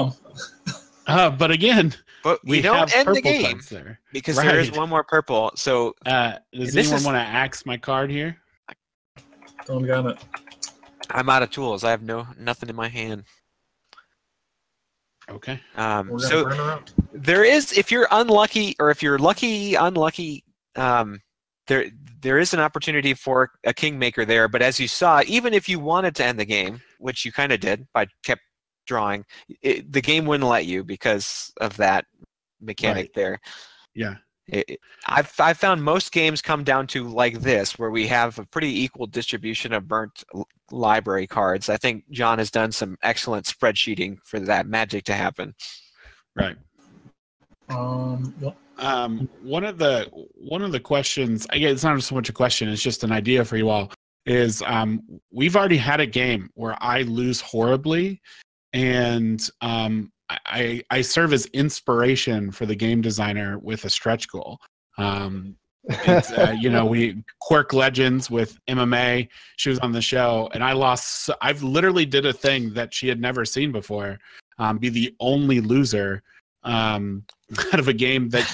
A: But again,
B: But
A: we
B: we don't
A: have
B: end the
A: purple
B: game
A: cards there.
B: because there is
A: Right.
B: one more purple. So
A: Does
B: this
A: anyone
B: is-
A: want to axe my card here?
C: Don't got it.
B: I'm out of tools. I have nothing in my hand.
A: Okay.
C: We're gonna
B: So
C: burn around.
B: there is, if you're unlucky, or if you're unlucky, there is an opportunity for a kingmaker there. But as you saw, even if you wanted to end the game, which you kind of did by kept drawing, the game wouldn't let you because of that mechanic
A: Right.
B: there.
A: Yeah.
B: I've found most games come down to like this, where we have a pretty equal distribution of burnt library cards. I think John has done some excellent spreadsheeting for that magic to happen.
A: Right.
C: Well,
A: One of the questions, again, it's not so much a question, it's just an idea for you all, is we've already had a game where I lose horribly, and I serve as inspiration for the game designer with a stretch goal. It's, we Quirk Legends with MMA. She was on the show, and I lost. I've literally did a thing that she had never seen before. Be the only loser out of a game that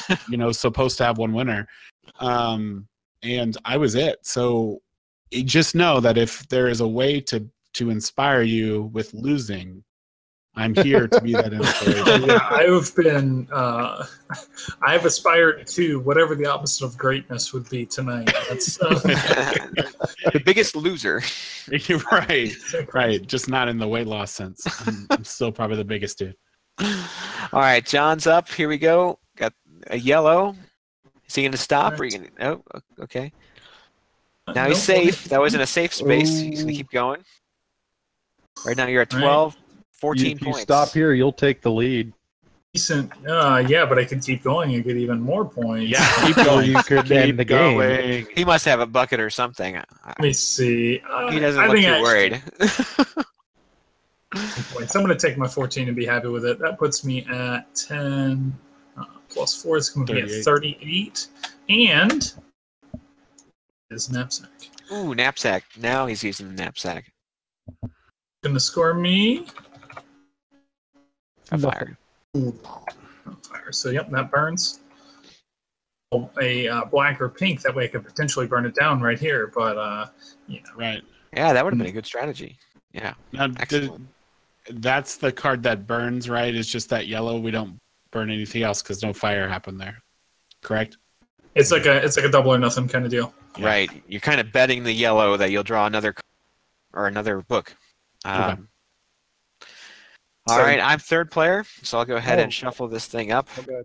A: supposed to have one winner, and I was it. So you just know that if there is a way to inspire you with losing, I'm here to be that inspiration.
C: yeah, I've aspired to whatever the opposite of greatness would be tonight. That's
B: The biggest loser.
A: right. Just not in the weight loss sense. I'm still probably the biggest dude.
B: All right, John's up. Here we go. Got a yellow. Is he going to stop? Or are you gonna... Oh, okay. Now he's safe. That was in a safe space. He's going to keep going. Right now you're at 12, 14
D: If you
B: points.
D: stop here, you'll take the lead.
C: decent. Yeah, but I could keep going and get even more points.
A: Yeah, keep
D: So
A: going.
D: you could end the game.
A: Going.
B: He must have a bucket or something.
C: Let me see.
B: He doesn't
C: I
B: look
C: think
B: too
C: I-
B: worried.
C: Points. I'm going to take my 14 and be happy with it. That puts me at 10 plus 4 is going to be at 38. And his knapsack.
B: Ooh, knapsack. Now he's using the knapsack.
C: Going to score me
B: A fire.
C: fire. So, yep, that burns. A black or pink. That way I could potentially burn it down right here. But,
A: Right.
B: Yeah, that would have been a good strategy. Yeah.
A: Now,
B: Excellent.
A: that's the card that burns, right? It's just that yellow. We don't burn anything else because no fire happened there. Correct?
C: It's like a double or nothing kind of deal.
A: Yeah.
B: Right. You're kind of betting the yellow that you'll draw another book.
A: Okay.
B: All right, I'm third player, so I'll go ahead and shuffle this thing up.
D: Okay.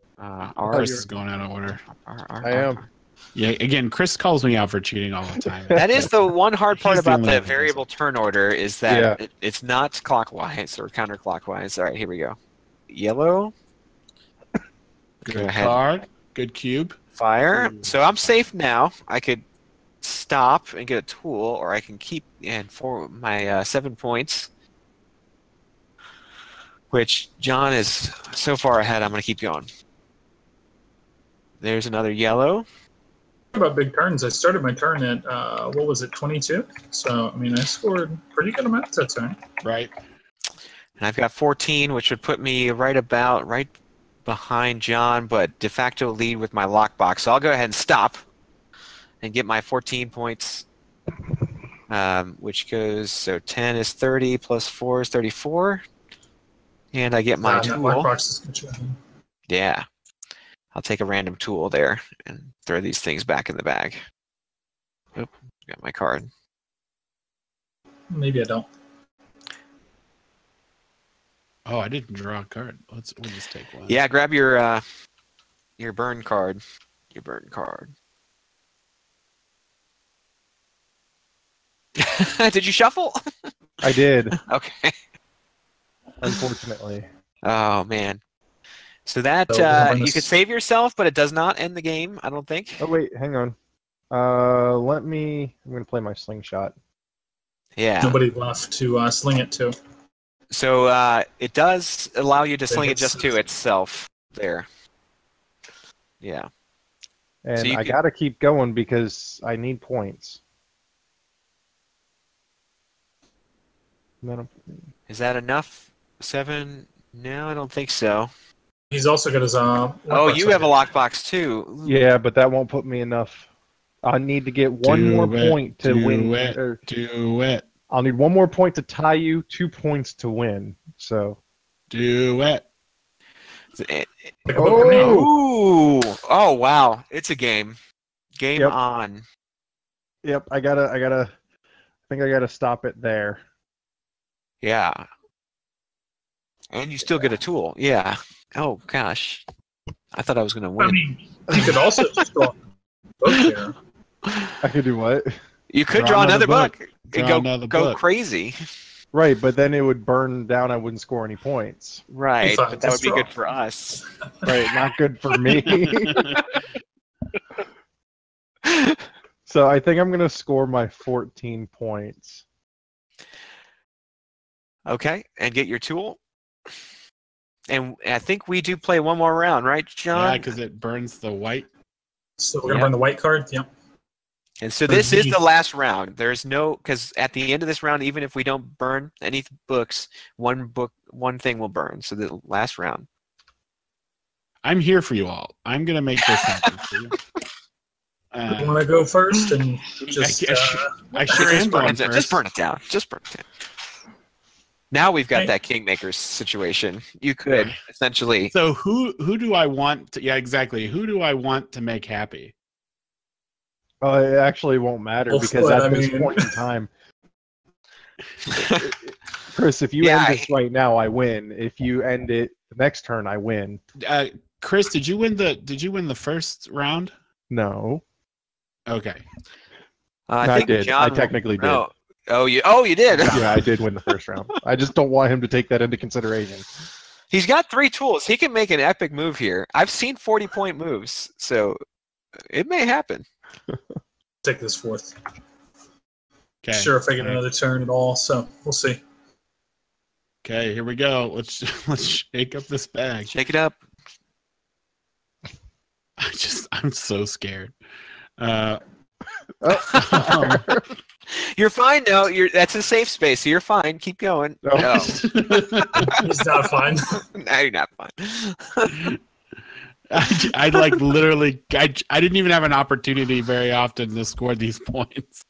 A: Chris is going out of order.
D: I am.
A: Yeah. Again, Chris calls me out for cheating all the time.
B: That is the one hard part
A: He's the
B: about
A: only
B: the
A: one who does
B: variable turn order is that it's not clockwise or counterclockwise. All right, here we go. Yellow. Go
A: Good
B: ahead.
A: card. Good cube.
B: Fire. So I'm safe now. I could stop and get a tool, or I can keep and for my 7 points, which John is so far ahead. I'm going to keep going. There's another yellow.
C: About big turns, I started my turn at 22. So I mean, I scored pretty good amounts that turn.
A: Right.
B: And I've got 14, which would put me right behind John, but de facto lead with my lockbox. So I'll go ahead and stop and get my 14 points, which goes, so 10 is 30 plus 4 is 34. And I get my
C: That
B: tool.
C: lockbox is good.
B: Yeah. I'll take a random tool there and throw these things back in the bag. Oop, got my card.
C: Maybe I don't.
A: Oh, I didn't draw a card. We'll just take one.
B: Yeah, grab your burn card. Your burn card. Did you shuffle?
D: I did,
B: Okay.
D: unfortunately.
B: Oh man. So that
C: So,
B: you could save yourself, but it does not end the game, I don't think.
D: Oh wait, hang on. I'm gonna play my slingshot.
B: Yeah.
C: Nobody left to sling it to.
B: So it does allow you to sling it
C: it's-
B: just to itself there. Yeah.
D: And
B: So
D: I gotta keep going because I need points.
B: Is that enough? 7? No, I don't think so.
C: He's also got his
B: Oh, you have a lockbox too. Ooh.
D: Yeah, but that won't put me enough. I need to get one more point to win.
A: Do it.
D: I'll need one more point to tie you, 2 points to win. So.
A: Do it.
B: Oh! Oh, wow. It's a game. Game on.
D: Yep, I think I gotta stop it there.
B: Yeah. And you still get a tool. Yeah. Oh, gosh. I thought I was going to win.
C: I mean, you could also just draw a book here.
D: I could do what?
B: You could draw another book.
A: Draw
B: Go crazy.
D: Right, but then it would burn down. I wouldn't score any points.
B: Right, but that would be good for us.
D: Right, not good for me. So I think I'm going to score my 14 points.
B: Okay, and get your tool. And I think we do play one more round, right, John?
A: Yeah, because it burns the white.
C: So we're going to burn the white card? Yep.
B: And so this is the last round. There's no, because at the end of this round, even if we don't burn any books, one thing will burn. So the last round.
A: I'm here for you all. I'm going to make this happen for you.
C: You want to go first and just...
A: I sure am going first.
B: Just burn it down. Just burn it down. Now we've got that Kingmaker situation. You could, essentially...
A: So who do I want to... Yeah, exactly. Who do I want to make happy?
D: It actually won't matter because at this point in time... Chris, if you end this right now, I win. If you end it the next turn, I win.
A: Chris, did you win the first round?
D: No.
A: Okay.
D: I did. John, I technically did.
B: Oh, you did.
D: Yeah, I did win the first round. I just don't want him to take that into consideration.
B: He's got 3 tools. He can make an epic move here. I've seen 40-point moves, so it may happen.
C: Take this fourth.
A: Okay.
C: Sure, if I get another turn at all, so we'll see.
A: Okay, here we go. Let's shake up this bag.
B: Shake it up.
A: I'm so scared.
B: You're fine. No, that's a safe space. So you're fine. Keep going. No.
C: He's not fine.
B: No, you're not fine.
A: I like literally. I didn't even have an opportunity very often to score these points.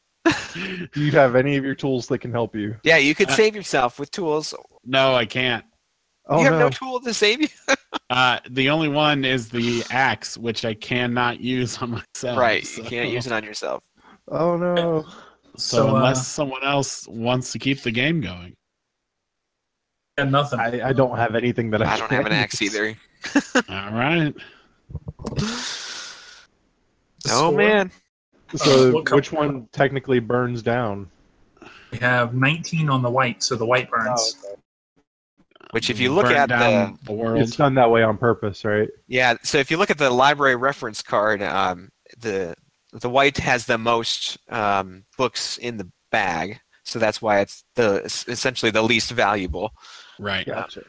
D: Do you have any of your tools that can help you?
B: Yeah, you could save yourself with tools.
A: No, I can't.
B: You have no tool to save you?
A: The only one is the axe, which I cannot use on myself.
B: Right, you can't use it on yourself.
D: Oh, no.
A: So unless someone else wants to keep the game going.
C: And nothing.
D: I don't have anything that I
B: don't have an axe either.
A: All right.
B: Oh, man.
D: So which one technically burns down?
C: We have 19 on the white, so the white burns.
D: Oh, okay.
B: Which, if you look at
A: the world,
D: it's done that way on purpose, right?
B: Yeah. So if you look at the library reference card, the white has the most books in the bag, so that's why it's essentially the least valuable.
A: Right.
D: Gotcha.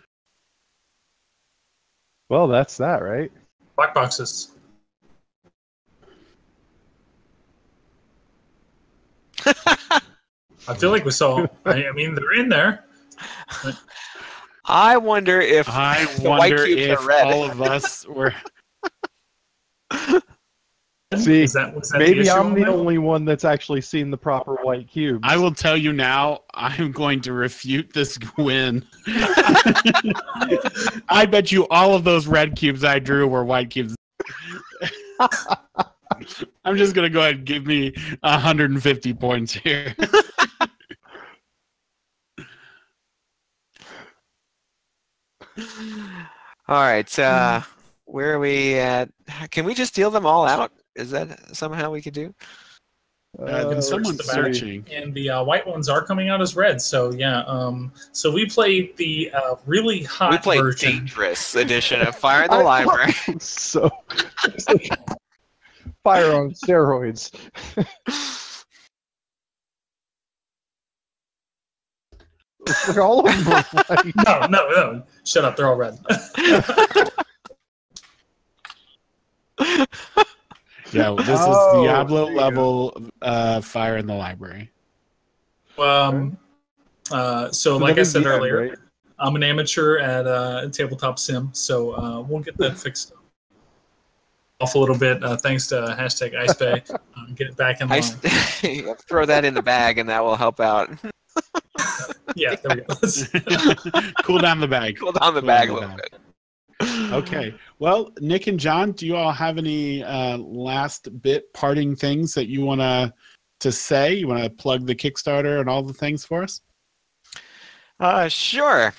D: Well, that's that, right?
C: Black boxes. I feel like we saw. I mean, they're in there.
B: I wonder if the white cubes are red.
A: All of us were.
D: See,
C: was that
D: maybe I'm the only one that's actually seen the proper white cubes.
A: I will tell you now, I'm going to refute this win. I bet you all of those red cubes I drew were white cubes. I'm just going to go ahead and give me 150 points here.
B: All right. Where are we at? Can we just deal them all out? Is that somehow we could do?
A: Someone's searching.
C: And the white ones are coming out as red. So yeah. So we played the really hot.
B: We played
C: version.
B: Dangerous edition of Fire in the Library.
D: So fire on steroids. All of them are white.
C: No. Shut up. They're all red.
A: Yeah, this is
D: Oh,
A: Diablo
D: there you
A: level Fire in the Library.
C: So like I
D: that is
C: said
D: the end,
C: earlier,
D: right?
C: I'm an amateur at Tabletop Sim, so we'll get that fixed off a little bit thanks to hashtag IceBay. Get it back in line.
B: Throw that in the bag, and that will help out.
C: Yeah, there we go.
A: Cool down the bag.
B: Cool down the
A: Cool
B: bag
A: down
B: a
A: the
B: little
A: bag.
B: bit.
A: Okay. Well, Nick and John, do you all have any last bit parting things that you want to say? You want to plug the Kickstarter and all the things for us?
B: Sure.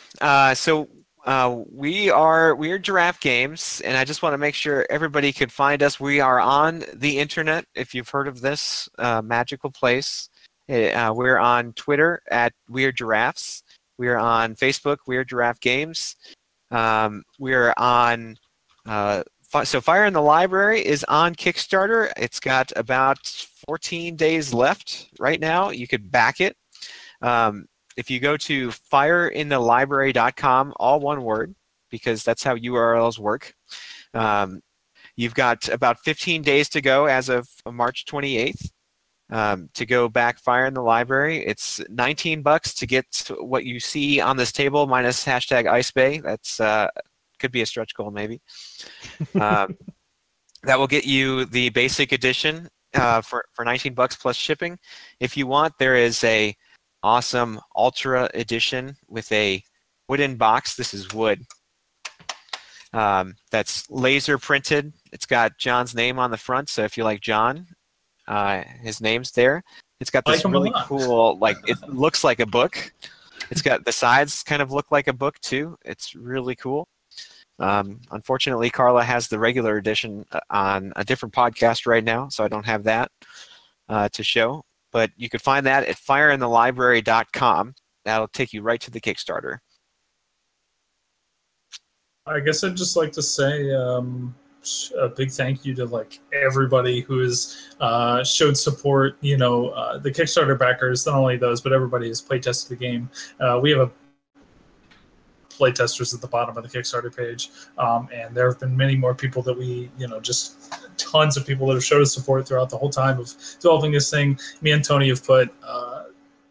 B: We are Weird Giraffe Games, and I just want to make sure everybody could find us. We are on the internet, if you've heard of this magical place. We're on Twitter at Weird Giraffes. We're on Facebook, Weird Giraffe Games. We're on... So Fire in the Library is on Kickstarter. It's got about 14 days left right now. You could back it. If you go to fireinthelibrary.com, all one word, because that's how URLs work, you've got about 15 days to go as of March 28th to go back Fire in the Library. It's $19 to get what you see on this table minus hashtag IceBay. That's could be a stretch goal, maybe. That will get you the basic edition for $19 plus shipping. If you want, there is a awesome Ultra edition with a wooden box. This is wood. That's laser printed. It's got John's name on the front, so if you like John, his name's there. It's got this really cool, like, it looks like a book. It's got the sides kind of look like a book too. It's really cool. Unfortunately, Carla has the regular edition on a different podcast right now, so I don't have that to show. But you can find that at fireinthelibrary.com. That'll take you right to the Kickstarter.
C: I guess I'd just like to say a big thank you to like everybody who has showed support. You know, the Kickstarter backers, not only those, but everybody who's playtested the game. We have a playtesters at the bottom of the Kickstarter page, and there have been many more people that we, just tons of people that have showed us support throughout the whole time of developing this thing. Me and Tony have put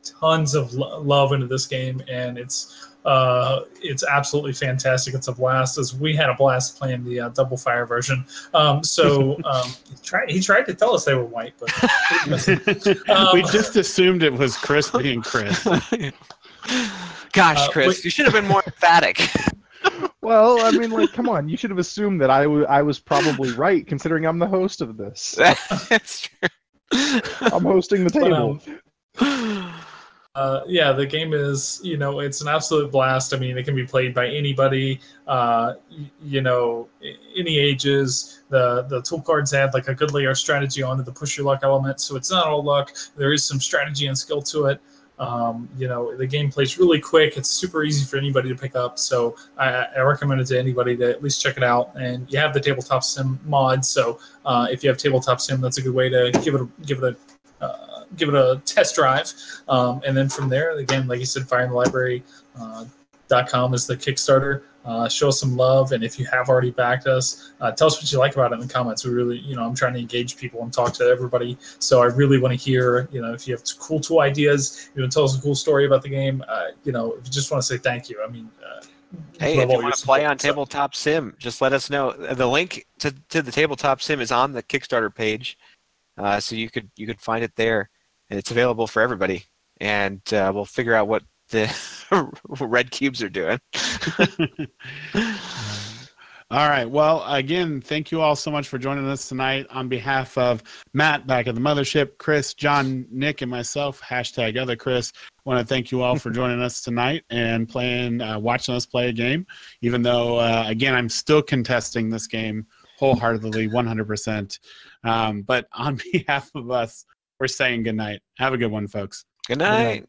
C: tons of love into this game, and it's absolutely fantastic. It's a blast, as we had a blast playing the Double Fire version. He tried to tell us they were white, but
A: we just assumed it was Chris being Chris.
B: Gosh, Chris, you should have been more emphatic.
D: Well, I mean, like, come on. You should have assumed that I was probably right, considering I'm the host of this.
B: That's true.
D: I'm hosting the table.
C: Yeah, the game is, it's an absolute blast. I mean, it can be played by anybody, any ages. The tool cards add like a good layer of strategy onto the push your luck element, so it's not all luck. There is some strategy and skill to it. The game plays really quick. It's super easy for anybody to pick up, so I recommend it to anybody to at least check it out. And you have the Tabletop Sim mod, so if you have Tabletop Sim, that's a good way to give it a test drive. And then from there, again, like you said, fireinthelibrary.com is the Kickstarter. Show us some love, and if you have already backed us, tell us what you like about it in the comments. We really, I'm trying to engage people and talk to everybody, so I really want to hear, if you have cool tool ideas, you want to tell us a cool story about the game, if you just want to say thank you. I mean,
B: hey, if you want to play on Tabletop Sim, just let us know. The link to the Tabletop Sim is on the Kickstarter page, so you could find it there, and it's available for everybody. And we'll figure out what the red cubes are doing.
A: All right. Well, again, thank you all so much for joining us tonight. On behalf of Matt back at the mothership, Chris, John, Nick, and myself, hashtag other Chris, want to thank you all for joining us tonight and watching us play a game. Even though, again, I'm still contesting this game wholeheartedly, 100%. But on behalf of us, we're saying good night. Have a good one, folks.
B: Good night.